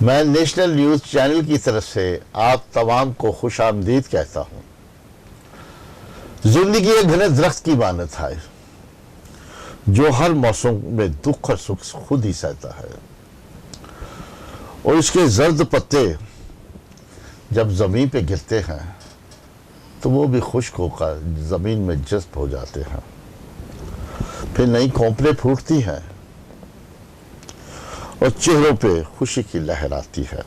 میں national news channel کی طرف سے آپ تمام کو خوش آمدید کہتا ہوں۔ زندگی ایک گھنے درخت کی مانند ہے جو ہر موسم میں دکھ اور سکھ خود ہی سہتا ہے، اور اس کے زرد پتے جب زمین پہ گرتے ہیں تو وہ بھی خشک ہو کر زمین میں جذب ہو جاتے ہیں، پھر نئی کونپلیں پھوٹتی ہیں اور چہروں پہ خوشی کی لہر آتی ہے۔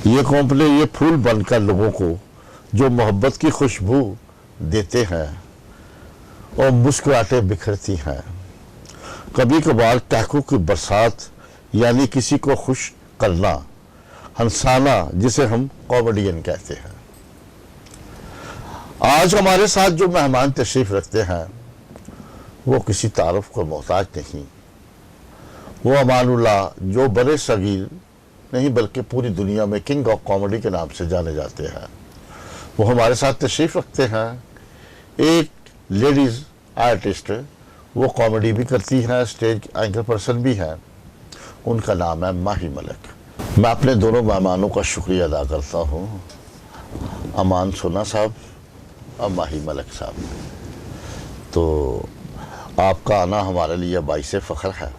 یہ کونپلیں یہ پھول بن کر لوگوں کو جو محبت کی خوشبو دیتے ہیں اور مسکراہٹیں بکھرتی ہیں۔ کبھی کبھار ٹہکوں کی برسات یعنی کسی کو خوش کرنا، ہنسانا، جسے ہم کامیڈین کہتے ہیں۔ آج ہمارے ساتھ جو مہمان تشریف رکھتے ہیں وہ کسی تعارف کو محتاج نہیں، وہ امان اللہ جو برے صغیر نہیں بلکہ پوری دنیا میں کنگ آف کامیڈی کے نام سے جانے جاتے ہیں، وہ ہمارے ساتھ تشریف رکھتے ہیں۔ ایک لیڈیز آرٹسٹ، وہ کامیڈی بھی کرتی ہیں، اسٹیج اینکر پرسن بھی ہیں، ان کا نام ہے ماہی ملک۔ میں اپنے دونوں مہمانوں کا شکریہ ادا کرتا ہوں، امان سونا صاحب اور ماہی ملک صاحب۔ تو آپ کا آنا ہمارے لیے باعث فخر ہے،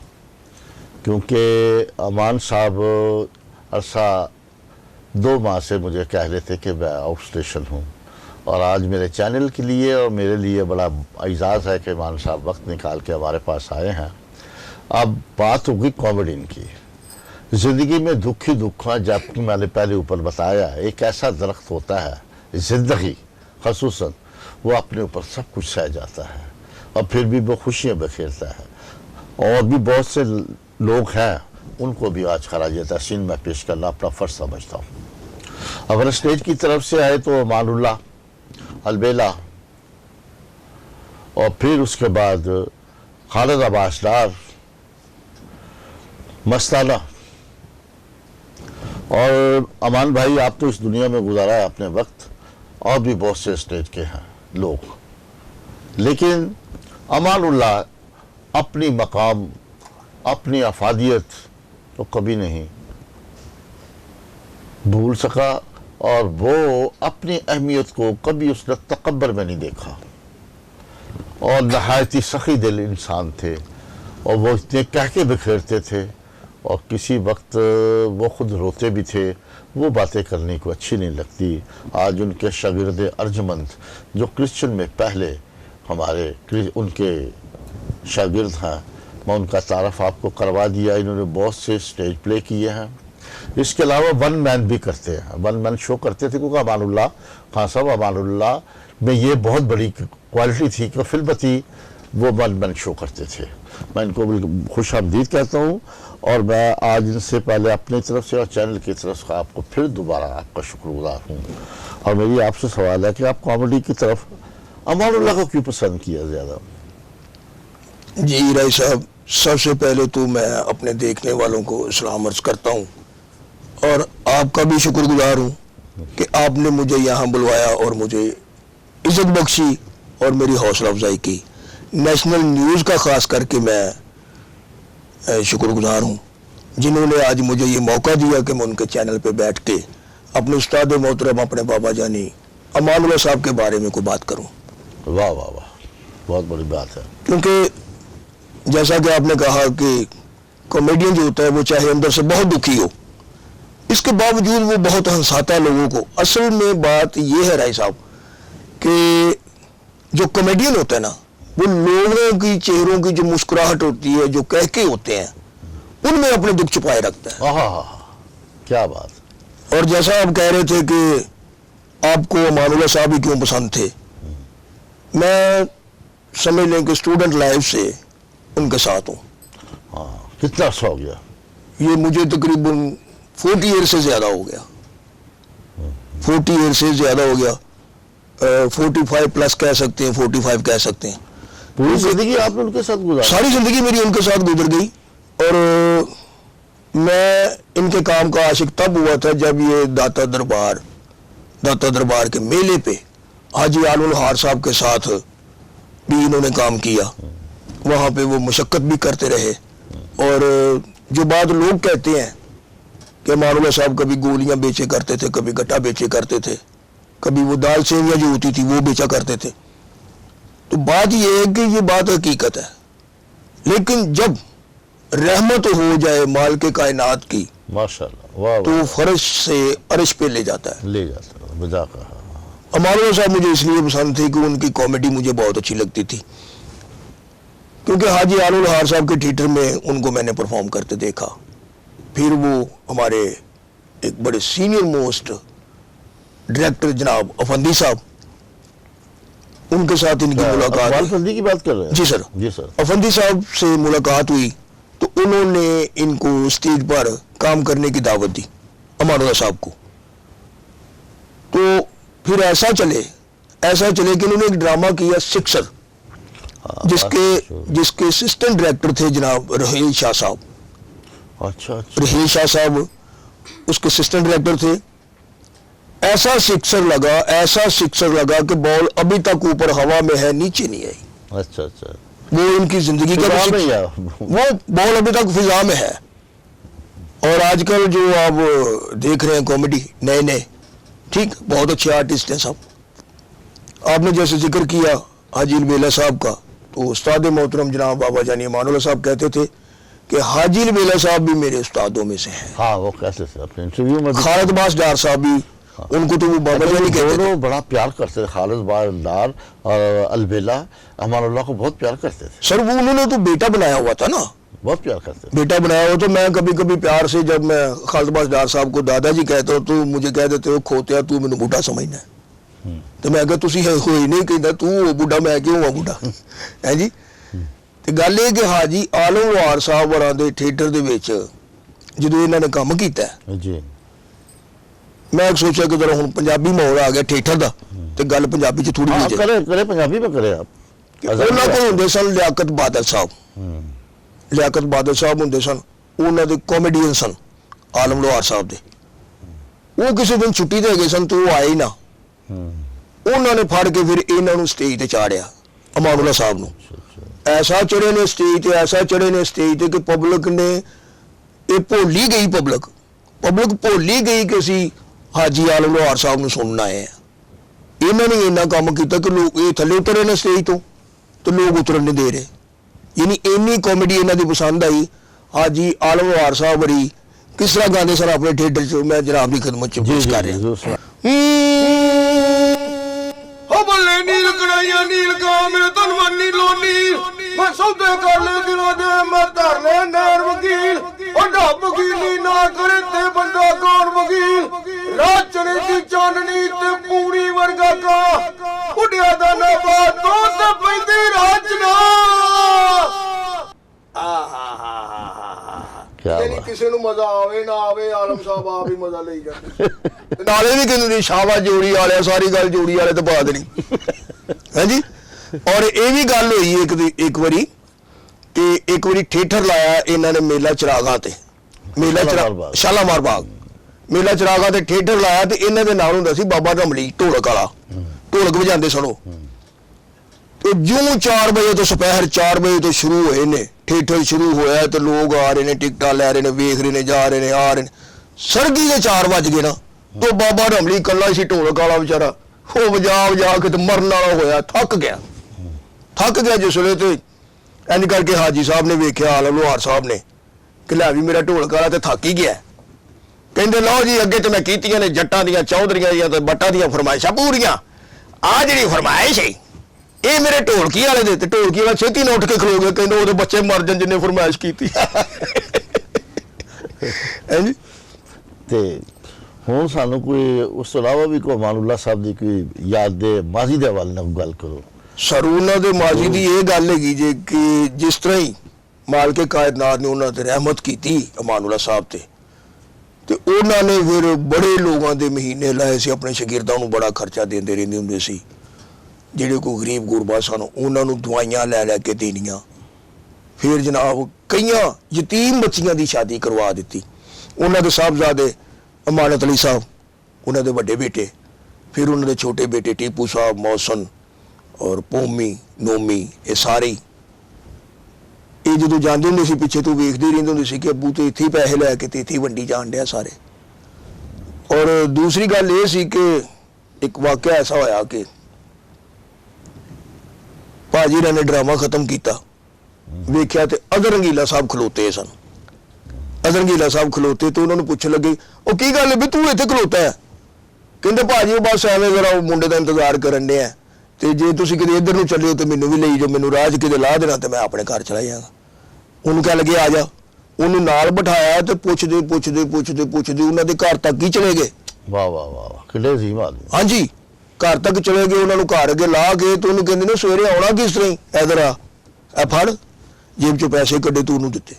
کیونکہ امان صاحب عرصہ 2 ماہ سے مجھے کہہ رہے تھے کہ میں آؤٹ اسٹیشن ہوں، اور آج میرے چینل کے لیے اور میرے لیے بڑا اعزاز ہے کہ امان صاحب وقت نکال کے ہمارے پاس آئے ہیں۔ اب بات ہوگی کامیڈین کی۔ زندگی میں دکھ ہی دکھ ہے، جبکہ میں نے پہلے اوپر بتایا ایک ایسا درخت ہوتا ہے زندگی، خصوصاً وہ اپنے اوپر سب کچھ سہ جاتا ہے اور پھر بھی وہ خوشیاں بکھیرتا ہے، اور بھی بہت سے لوگ ہیں ان کو بھی آج خراج تحسین میں پیش کرنا اپنا فرض سمجھتا ہوں۔ اگر اسٹیج کی طرف سے آئے تو امان اللہ، البیلا، اور پھر اس کے بعد خالد عباس ڈار، مستانہ، اور امان بھائی آپ تو اس دنیا میں گزارا ہے اپنے وقت، اور بھی بہت سے اسٹیج کے ہیں لوگ، لیکن امان اللہ اپنی مقام، اپنی افادیت تو کبھی نہیں بھول سکا، اور وہ اپنی اہمیت کو کبھی اس نے تکبر میں نہیں دیکھا، اور نہایت ہی سخی دل انسان تھے، اور وہ اتنے کہکے بکھیرتے تھے، اور کسی وقت وہ خود روتے بھی تھے، وہ باتیں کرنے کو اچھی نہیں لگتی۔ آج ان کے شاگرد ارجمند جو کرسچن میں پہلے ہمارے ان کے شاگرد ہیں، میں ان کا تعارف آپ کو کروا دیا۔ انہوں نے بہت سے اسٹیج پلے کیے ہیں، اس کے علاوہ ون مین بھی کرتے ہیں، ون مین شو کرتے تھے، کیونکہ امان اللہ خان صاحب، امان اللہ میں یہ بہت بڑی کوالٹی تھی کہ فلمتی وہ ون مین شو کرتے تھے۔ میں ان کو خوش آمدید کہتا ہوں، اور میں آج ان سے پہلے اپنی طرف سے اور چینل کی طرف سے آپ کو پھر دوبارہ آپ کا شکر گزار ہوں، اور میری آپ سے سوال ہے کہ آپ کامیڈی کی طرف امان اللہ کو کیوں پسند کیا زیادہ؟ جی رائی صاحب، سب سے پہلے تو میں اپنے دیکھنے والوں کو سلام عرض کرتا ہوں، اور آپ کا بھی شکر گزار ہوں کہ آپ نے مجھے یہاں بلوایا اور مجھے عزت بخشی اور میری حوصلہ افزائی کی۔ نیشنل نیوز کا خاص کر کے میں شکر گزار ہوں، جنہوں نے آج مجھے یہ موقع دیا کہ میں ان کے چینل پہ بیٹھ کے اپنے استاد محترم، اپنے بابا جانی امان اللہ صاحب کے بارے میں کوئی بات کروں۔ واہ واہ واہ، بہت بڑی بات ہے۔ کیونکہ جیسا کہ آپ نے کہا کہ کامیڈین جو ہوتا ہے وہ چاہے اندر سے بہت دکھی ہو، اس کے باوجود وہ بہت ہنساتا ہے لوگوں کو۔ اصل میں بات یہ ہے رائی صاحب کہ جو کامیڈین ہوتا ہے نا، وہ لوگوں کی چہروں کی جو مسکراہٹ ہوتی ہے، جو کہکے ہوتے ہیں، ان میں اپنے دکھ چھپائے رکھتا ہے۔ کیا بات۔ اور جیسا آپ کہہ رہے تھے کہ آپ کو امان اللہ صاحب ہی کیوں پسند تھے، میں سمجھ لیں کہ اسٹوڈنٹ لائف سے ان کے ساتھ ہوں۔ کتنا عرصہ ہو گیا؟ یہ مجھے تقریباً 40 ایئر سے زیادہ ہو گیا، 40 ایئر سے زیادہ ہو گیا، 45 پلس کہہ سکتے ہیں، 45 کہہ سکتے ہیں۔ پوری زندگی آپ نے ان کے ساتھ گزاری؟ ساری زندگی میری ان کے ساتھ گزر گئی، اور میں ان کے کام کا عاشق تب ہوا تھا جب یہ داتا دربار کے میلے پہ حاجی عالم الحار صاحب کے ساتھ بھی انہوں نے کام کیا، وہاں پہ وہ مشقت بھی کرتے رہے، اور جو بات لوگ کہتے ہیں कि अमानुल्लाह साहब कभी गोलियां बेचे करते थे, कभी गट्टा बेचे करते थे, कभी वो दाल सेवियां जो होती थी वो बेचा करते थे। तो बात ये है कि ये बात हकीकत है, लेकिन जब रहमत हो जाए माल के कायनात की माशाल्लाह, वाह तो वो फर्श से अर्श पे ले जाता है। ले जाता है, मजाक कहा। अमानुल्लाह साहब मुझे इसलिए पसंद थे कि उनकी कॉमेडी मुझे बहुत अच्छी लगती थी, क्योंकि हाजी आलम लोहार साहब के थिएटर में उनको मैंने परफॉर्म करते देखा। फिर वो हमारे एक बड़े सीनियर मोस्ट डायरेक्टर जनाब अफंदी साहब, उनके साथ इनकी मुलाकात इकबाल हुई। फंदी की बात कर रहे हैं? जी सर। जी सर। अफंदी साहब से मुलाकात हुई तो उन्होंने इनको स्टेज पर काम करने की दावत दी अमानुल्लाह साहब को। तो फिर ऐसा चले कि उन्होंने एक ड्रामा किया सिक्सर, जिसके असिस्टेंट डायरेक्टर थे जनाब रहील शाह साहब। अच्छा अच्छा। रहील शाह साहब उसके असिस्टेंट डायरेक्टर थे। ऐसा सिक्सर लगा कि बॉल अभी तक ऊपर हवा में है, नीचे नहीं आई। अच्छा अच्छा। वो इनकी जिंदगी का फिजा में या? वो बॉल अभी तक फिजा में है। और आजकल जो आप देख रहे हैं कॉमेडी नए ठीक, बहुत अच्छे आर्टिस्ट हैं सब। आपने जैसे जिक्र किया हाजी अलबेला साहब का, तो उस्ताद मोहतरम जनाब बाबा जानी अमानुल्लाह साहब कहते थे कि हाजी अलबेला साहब भी मेरे उस्तादों में से हैं। हाँ, वो कैसे थे अपने इंटरव्यू में खालिद बास डार साहब भी, उनको तो वो बाबा जानी कहते थे। दोनों बड़ा प्यार करते थे, खालिद बास डार और अलबेला अमानुल्लाह को बहुत प्यार करते थे सर। वो उन्होंने तो बेटा बनाया हुआ था ना, बहुत प्यार करते थे। बेटा बनाया हो। तो मैं कभी कभी प्यार से जब मैं खालिद बास डार साहब को दादाजी कहता हूँ तो मुझे कह देते हो खोतिया तू मैंने बूढ़ा समझना है। तो मैं कहा तुसी होई नहीं कहता तू हो बूढ़ा, मैं क्यों हुआ बूढ़ा है जी। ਤੇ ਗੱਲ ਇਹ ਕਿ ਹਾਜੀ ਆਲਮ ਲੋਹਾਰ ਸਾਹਿਬ ਵਰਾਂ ਦੇ ਥੀਏਟਰ ਦੇ ਵਿੱਚ ਜਦੋਂ ਇਹਨਾਂ ਨੇ ਕੰਮ ਕੀਤਾ ਜੀ, ਮੈਂ ਸੋਚਿਆ ਕਿ ਜਰਾ ਹੁਣ ਪੰਜਾਬੀ ਮਾਹੌਲ ਆ ਗਿਆ ਥੀਏਟਰ ਦਾ ਤੇ ਗੱਲ ਪੰਜਾਬੀ ਚ ਥੋੜੀ ਜਿਹੀ करे पंजाबी में करे आप। ਉਹਨਾਂ ਕੋਲ ਹੁੰਦੇ ਸਨ ਲਿਆਕਤ ਬਾਦਲ ਸਾਹਿਬ। ਲਿਆਕਤ ਬਾਦਲ ਸਾਹਿਬ ਹੁੰਦੇ ਸਨ, ਉਹਨਾਂ ਦੇ ਕਾਮੇਡੀਅਨ ਸਨ ਆਲਮ ਲੋਹਾਰ ਸਾਹਿਬ ਦੇ। ਉਹ ਕਿਸੇ ਦਿਨ ਛੁੱਟੀ ਤੇ ਗਏ ਸਨ ਤੇ ਉਹ ਆਏ ਹੀ ਨਾ। ਉਹਨਾਂ ਨੇ ਫੜ ਕੇ ਫਿਰ ਇਹਨਾਂ ਨੂੰ ਸਟੇਜ ਤੇ ਚਾੜਿਆ ਅਮਾਨੁੱਲਾ ਸਾਹਿਬ ਨੂੰ। ऐसा चढ़े ने स्टेज ते कि पब्लिक ने ये भोली गई, पब्लिक भोली गई कि असी हाजी आलम लोहार साहब नूं सुनना आए हैं। इन्हों ने इन्ना काम किया कि लोग ये थले उतरे ने स्टेज तो लोग उतरन नहीं दे रहे। यानी इन्नी कॉमेडी इन्हों की पसंद आई। हाजी आलम लोहार साहब बड़ी किस तरह गाते सर अपने थिएटर च, मैं जनाब की खिदमत च पेश कर रहा। नील कढ़ाइया नील का मेरे धनवानी लोनी, मैं सौदे कर ले दिनों दे, मैं धर ले नैर वकील। और ढब वकीली ना करे ते बंदा कौन वकील। रात चढ़े दी चांदनी ते पूरी वर्गा का, उड़िया दा नवा तो ते पैंदी राजना। यानी किसी ਨੂੰ ਮਜ਼ਾ ਆਵੇ ਨਾ ਆਵੇ ਆਲਮ ਸਾਹਿਬ ਆਪ ਹੀ ਮਜ਼ਾ ਲਈ ਜਾਂਦੇ। ਨਾਲੇ ਵੀ ਕਹਿੰਦੇ ਸ਼ਾਬਾਸ਼ ਜੋੜੀ ਵਾਲਿਆ, ਸਾਰੀ ਗੱਲ ਜੋੜੀ ਵਾਲੇ ਤੇ ਪਾ ਦੇਣੀ ਹੈ ਜੀ। ਔਰ ਇਹ ਵੀ ਗੱਲ ਹੋਈ ਇੱਕ ਵਾਰੀ ਕਿ ਇੱਕ ਵਾਰੀ ਥੀਏਟਰ ਲਾਇਆ ਇਹਨਾਂ ਨੇ ਮੇਲਾ ਚਰਾਗਾਂ ਤੇ, ਸ਼ਾਲਾਮਾਰ ਬਾਗ ਮੇਲਾ ਚਰਾਗਾਂ ਤੇ ਥੀਏਟਰ ਲਾਇਆ ਤੇ ਇਹਨਾਂ ਦੇ ਨਾਲ ਹੁੰਦਾ ਸੀ ਬਾਬਾ ਰਮਲੀ ਢੋਲਕ ਵਾਲਾ, ਢੋਲਕ ਵਜਾਉਂਦੇ ਸਨ ਉਹ। ਤੇ ਜਿਉਂ 4 ਵਜੇ ਤੋਂ ਦੁਪਹਿਰ 4 ਵਜੇ ਤੋਂ ਸ਼ੁਰੂ ਹੋਏ ਨੇ, ਥੀਏਟਰ ਸ਼ੁਰੂ ਹੋਇਆ ਤੇ ਲੋਕ ਆ ਰਹੇ ਨੇ, ਟਿਕਟਾਂ ਲੈ ਰਹੇ ਨੇ, ਵੇਖ ਰਹੇ ਨੇ, ਜਾ ਰਹੇ ਨੇ, ਆ ਰਹੇ ਨੇ। ਸਰਗੀ ਦੇ 4 ਵੱਜ ਗਏ ਨਾ ਤੇ ਬਾਬਾ ਰਮਲੀ ਇਕੱਲਾ ਸੀ ਢੋਲਕ ਵਾਲਾ ਵਿਚਾਰਾ, ਉਹ ਵਜਾ ਕੇ ਤੇ ਮਰਨ ਵਾਲਾ ਹੋਇਆ, ਥੱਕ ਗਿਆ ਜਿਸ ਵੇਲੇ। ਤੇ ਇੰਜ ਕਰਕੇ ਹਾਜੀ ਸਾਹਿਬ ਨੇ ਵੇਖਿਆ ਆਲਮ ਲੋਹਾਰ ਸਾਹਿਬ ਨੇ ਕਿ ਲੈ ਵੀ ਮੇਰਾ ਢੋਲਕ ਵਾਲਾ ਤੇ ਥੱਕ ਹੀ ਗਿਆ। ਕਹਿੰਦੇ ਲਓ ਜੀ ਅੱਗੇ ਤੇ ਮੈਂ ਕੀਤੀਆਂ ਨੇ ਜੱਟਾਂ ਦੀਆਂ, ਚੌਧਰੀਆਂ ਦੀਆਂ ਤੇ ਬੱਟਾਂ ਦੀਆਂ ਫਰਮਾਇਸ਼ਾਂ ਪੂਰੀਆਂ, ਆ ਜਿਹੜੀ ਫਰਮਾਇਸ਼ ਹੈ ਇਹ ਮੇਰੇ ਢੋਲਕੀ ਵਾਲੇ ਦੇ। ਤੇ ਢੋਲਕੀ ਵਾਲਾ ਛੇਤੀ ਨਾਲ ਉੱਠ ਕੇ ਖਲੋ ਗਿਆ, ਕਹਿੰਦਾ ਉਹਦੇ ਬੱਚੇ ਮਰ ਜਾਣ ਜਿੰਨੇ ਫਰਮਾਇਸ਼ ਕੀਤੀ ਹੈ ਜੀ। ਤੇ ਹੁਣ ਸਾਨੂੰ ਕੋਈ ਉਸ ਤੋਂ ਇਲਾਵਾ ਵੀ ਕੋਈ ਅਮਾਨੁੱਲਾ ਸਾਹਿਬ ਦੀ ਕੋਈ ਯਾਦ ਦੇ ਮਾਜ਼ੀ ਦੇ ਹਵਾਲੇ ਨਾਲ ਗੱਲ ਕਰੋ। ਸਰ ਉਹਨਾਂ ਦੇ ਮਾਜ਼ੀ ਦੀ ਇਹ ਗੱਲ ਹੈਗੀ ਜੇ ਕਿ ਜਿਸ ਤਰ੍ਹਾਂ ਹੀ ਮਾਲਕੇ ਕਾਇਨਾਤ ਨੇ ਉਹਨਾਂ ਤੇ ਰਹਿਮਤ ਕੀਤੀ ਅਮਾਨੁੱਲਾ ਸਾਹਿਬ ਤੇ ਉਹਨਾਂ ਨੇ ਫਿਰ ਬੜੇ ਲੋਕਾਂ ਦੇ ਮਹੀਨੇ ਲਾਏ ਸੀ, ਆਪਣੇ ਸ਼ਾਗਿਰਦਾਂ ਨੂੰ ਬੜਾ ਖਰਚਾ ਦਿੰਦੇ ਰਹਿੰਦੇ ਹੁੰਦੇ ਸੀ। ਜਿਹੜੇ ਕੋਈ ਗਰੀਬ ਗੁਰਬਾ ਸਨ ਉਹਨਾਂ ਨੂੰ ਦਵਾਈਆਂ ਲੈ ਕੇ ਦੇਣੀਆਂ। ਫਿਰ ਜਨਾਬ ਕਈਆਂ ਯਤੀਮ ਬੱਚੀਆਂ ਦੀ ਸ਼ਾਦੀ ਕਰਵਾ ਦਿੱਤੀ। ਉਹਨਾਂ ਦੇ ਸਾਹਿਬਜ਼ਾਦੇ ਅਮਾਨਤ ਅਲੀ ਸਾਹਿਬ, ਉਹਨਾਂ ਦੇ ਵੱਡੇ ਬੇਟੇ, ਫਿਰ ਉਹਨਾਂ ਦੇ ਛੋਟੇ ਬੇਟੇ ਟੀਪੂ ਸਾਹਿਬ, ਮੌਸਨ ਔਰ ਪੋਮੀ, ਨੋਮੀ, ਇਹ ਸਾਰੇ ਇਹ ਜਦੋਂ ਜਾਂਦੇ ਹੁੰਦੇ ਸੀ ਪਿੱਛੇ ਤੋਂ ਵੇਖਦੇ ਹੀ ਰਹਿੰਦੇ ਹੁੰਦੇ ਸੀ ਕਿ ਅੱਬੂ ਤੇ ਇੱਥੇ ਹੀ ਪੈਸੇ ਲੈ ਕੇ ਤੇ ਇੱਥੇ ਹੀ ਵੰਡੀ ਜਾਣ ਡਿਆ ਸਾਰੇ। ਔਰ ਦੂਸਰੀ ਗੱਲ ਇਹ ਸੀ ਕਿ ਇੱਕ ਵਾਕਿਆ ਐਸਾ ਹੋਇਆ ਕਿ ਭਾਜੀ ਨੇ ਡਰਾਮਾ ਖਤਮ ਕੀਤਾ, ਵੇਖਿਆ ਤੇ ਅਦਰ ਰੰਗੀਲਾ ਸਾਹਿਬ ਖਲੋਤੇ ਸਨ। ਅਦਰ ਰੰਗੀਲਾ ਸਾਹਿਬ ਖਲੋਤੇ ਤੇ ਉਹਨਾਂ ਨੂੰ ਪੁੱਛਣ ਲੱਗੇ, ਉਹ ਕੀ ਗੱਲ ਹੈ ਵੀ ਤੂੰ ਇੱਥੇ ਖਲੋਤਾ ਹੈ? ਕਹਿੰਦੇ ਭਾਜੀ ਉਹ ਬਸ ਐਵੇਂ ਜ਼ਰਾ ਉਹ ਮੁੰਡੇ ਦਾ ਇੰਤਜ਼ਾਰ ਕਰਨ ਡਿਆ, ਤੇ ਜੇ ਤੁਸੀਂ ਕਿਤੇ ਇੱਧਰ ਨੂੰ ਚੱਲਿਓ ਤੇ ਮੈਨੂੰ ਵੀ ਲਈ ਜਾਓ, ਮੈਨੂੰ ਰਾਹ 'ਚ ਕਿਤੇ ਲਾਹ ਦੇਣਾ ਤੇ ਮੈਂ ਆਪਣੇ ਘਰ ਚਲਾ ਜਾਵਾਂਗਾ। ਉਹਨੂੰ ਕਹਿ ਲੱਗੇ ਆ ਜਾ। ਉਹਨੂੰ ਨਾਲ ਬਿਠਾਇਆ ਤੇ ਪੁੱਛਦੇ ਉਹਨਾਂ ਦੇ ਘਰ ਤੱਕ ਹੀ ਚਲੇ ਗਏ। ਵਾਹ ਵਾਹ ਵਾਹ ਵਾਹ, ਕਿੱਡੇ ਸੀ ਆਦਮੀ। ਹਾਂਜੀ, ਘਰ ਤੱਕ ਚਲੇ ਗਏ, ਉਹਨਾਂ ਨੂੰ ਘਰ ਅੱਗੇ ਲਾ ਕੇ ਤੇ ਉਹਨੂੰ ਕਹਿੰਦੇ ਨੇ ਸਵੇਰੇ ਆਉਣਾ ਕਿਸ ਤਰ੍ਹਾਂ ਹੀ, ਇਧਰ ਆ, ਇਹ ਫੜ, ਜੇਬ 'ਚੋਂ ਪੈਸੇ ਕੱਢੇ ਤੂੰ ਉਹਨੂੰ ਦਿੱਤੇ।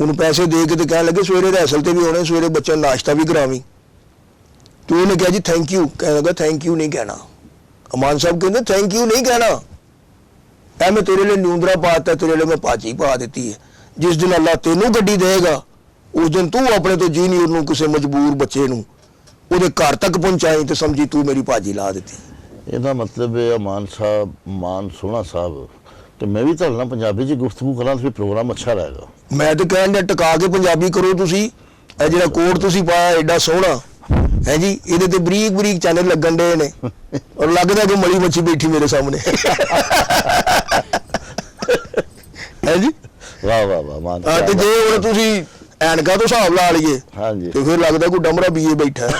ਉਹਨੂੰ ਪੈਸੇ ਦੇ ਕੇ ਤੇ ਕਹਿਣ ਲੱਗੇ ਸਵੇਰੇ ਰੈਸਲ ਤੇ ਵੀ ਆਉਣੇ, ਸਵੇਰੇ ਬੱਚਿਆਂ ਨੂੰ ਨਾਸ਼ਤਾ ਵੀ ਕਰਾਵੀਂ। ਤੇ ਉਹਨੇ ਕਿਹਾ ਜੀ ਥੈਂਕ ਯੂ। ਕਹਿਣ ਲੱਗਾ ਥੈਂਕ ਯੂ ਨਹੀਂ ਕਹਿਣਾ। ਅਮਾਨ ਸਾਹਿਬ ਕਹਿੰਦੇ ਥੈਂਕ ਯੂ ਨਹੀਂ ਕਹਿਣਾ, ਐ ਮੈਂ ਤੇਰੇ ਲਈ ਨਿਉਂਦਰਾ ਪਾਤਾ, ਤੇਰੇ ਲਈ ਮੈਂ ਭਾਜੀ ਪਾ ਦਿੱਤੀ ਹੈ। ਜਿਸ ਦਿਨ ਅੱਲਾ ਤੈਨੂੰ ਗੱਡੀ ਦੇਗਾ ਉਸ ਦਿਨ ਤੂੰ ਆਪਣੇ ਤੋਂ ਜੀ ਨਹੀਂ ਉਹਨੂੰ ਕਿਸੇ ਮਜਬੂਰ ਬੱਚੇ ਨੂੰ ਉਹਦੇ ਘਰ ਤੱਕ ਪਹੁੰਚਾਈ ਤੇ ਸਮਝੀ ਤੂੰ ਮੇਰੀ ਭਾਜੀ ਲਾ ਦਿੱਤੀ। ਇਹਦਾ ਮਤਲਬ ਹੈ ਮਾਨ ਸਾਹਿਬ, ਮਾਨ ਸੋਹਣਾ ਸਾਹਿਬ, ਕਿ ਮੈਂ ਵੀ ਤੁਹਾਡੇ ਨਾਲ ਪੰਜਾਬੀ 'ਚ ਗੁਫ਼ਤਗੂ ਕਰਾਂ ਤਾਂ ਪ੍ਰੋਗਰਾਮ ਅੱਛਾ ਰਹੇਗਾ। ਮੈਂ ਤਾਂ ਕਹਿਣ ਡਿਆ ਟਿਕਾ ਕੇ ਪੰਜਾਬੀ ਕਰੋ ਤੁਸੀਂ। ਇਹ ਜਿਹੜਾ ਕੋਟ ਤੁਸੀਂ ਪਾਇਆ ਐਡਾ ਸੋਹਣਾ ਹੈ ਜੀ, ਇਹਦੇ ਤੇ ਬਰੀਕ ਬਰੀਕ ਚੈਨਲ ਲੱਗਣ ਡੇ ਨੇ ਔਰ ਲੱਗਦਾ ਕਿ ਮਲੀ ਮੱਛੀ ਬੈਠੀ ਮੇਰੇ ਸਾਹਮਣੇ ਹੈ ਜੀ। ਵਾਹ ਵਾਹ ਵਾਹ ਮਾਨ। ਤੇ ਜੇ ਹੁਣ ਤੁਸੀਂ ਐਨਕਾਂ ਤੋਂ ਹਿਸਾਬ ਲਾ ਲਈਏ ਹਾਂਜੀ ਤੇ ਫਿਰ ਲੱਗਦਾ ਕੋਈ ਡਮਰਾ ਬੀਏ ਬੈਠਾ ਹੈ।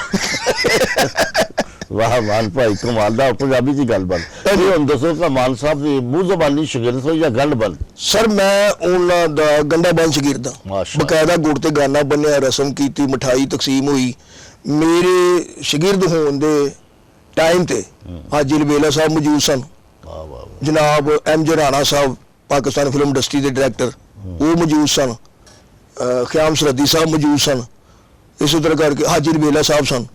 ਵਾਹ ਮਾਨ ਭਾਈ, ਕਮਾਲ ਦਾ ਪੰਜਾਬੀ 'ਚ ਗੱਲਬਾਤ। ਇਹ ਹੁਣ ਦੱਸੋ ਕਿ ਮਾਨ ਸਾਹਿਬ ਦੀ ਮੂੰਹ ਜ਼ਬਾਨੀ ਸ਼ਾਗਿਰਦ ਹੋ ਜਾਂ ਗੰਢ ਬਨ? ਸਰ ਮੈਂ ਉਹਨਾਂ ਦਾ ਗੰਢਾ ਬਨ ਸ਼ਾਗਿਰਦ ਹਾਂ। ਬਕਾਇਦਾ ਗੁੜ ਤੇ ਗਾਨਾ ਬੰਨਿਆ, ਰਸਮ ਕੀਤੀ, ਮਠਾਈ ਤਕਸੀਮ ਹੋਈ। ਮੇਰੇ ਸ਼ਾਗਿਰਦ ਹੋਣ ਦੇ ਟਾਈਮ ਤੇ ਹਾਜੀ ਲਬੇਲਾ ਸਾਹਿਬ ਮੌਜੂਦ ਸਨ, ਜਨਾਬ M.J. Rana Sahib Pakistan film industry ਦੇ ਡਾਇਰੈਕਟਰ ਉਹ ਮੌਜੂਦ ਸਨ, ਖਿਆਮ ਸਰਹੱਦੀ ਸਾਹਿਬ ਮੌਜੂਦ ਸਨ, ਇਸੇ ਤਰ੍ਹਾਂ ਕਰਕੇ ਹਾਜੀ ਲਬੇਲਾ ਸਾਹਿਬ ਸਨ।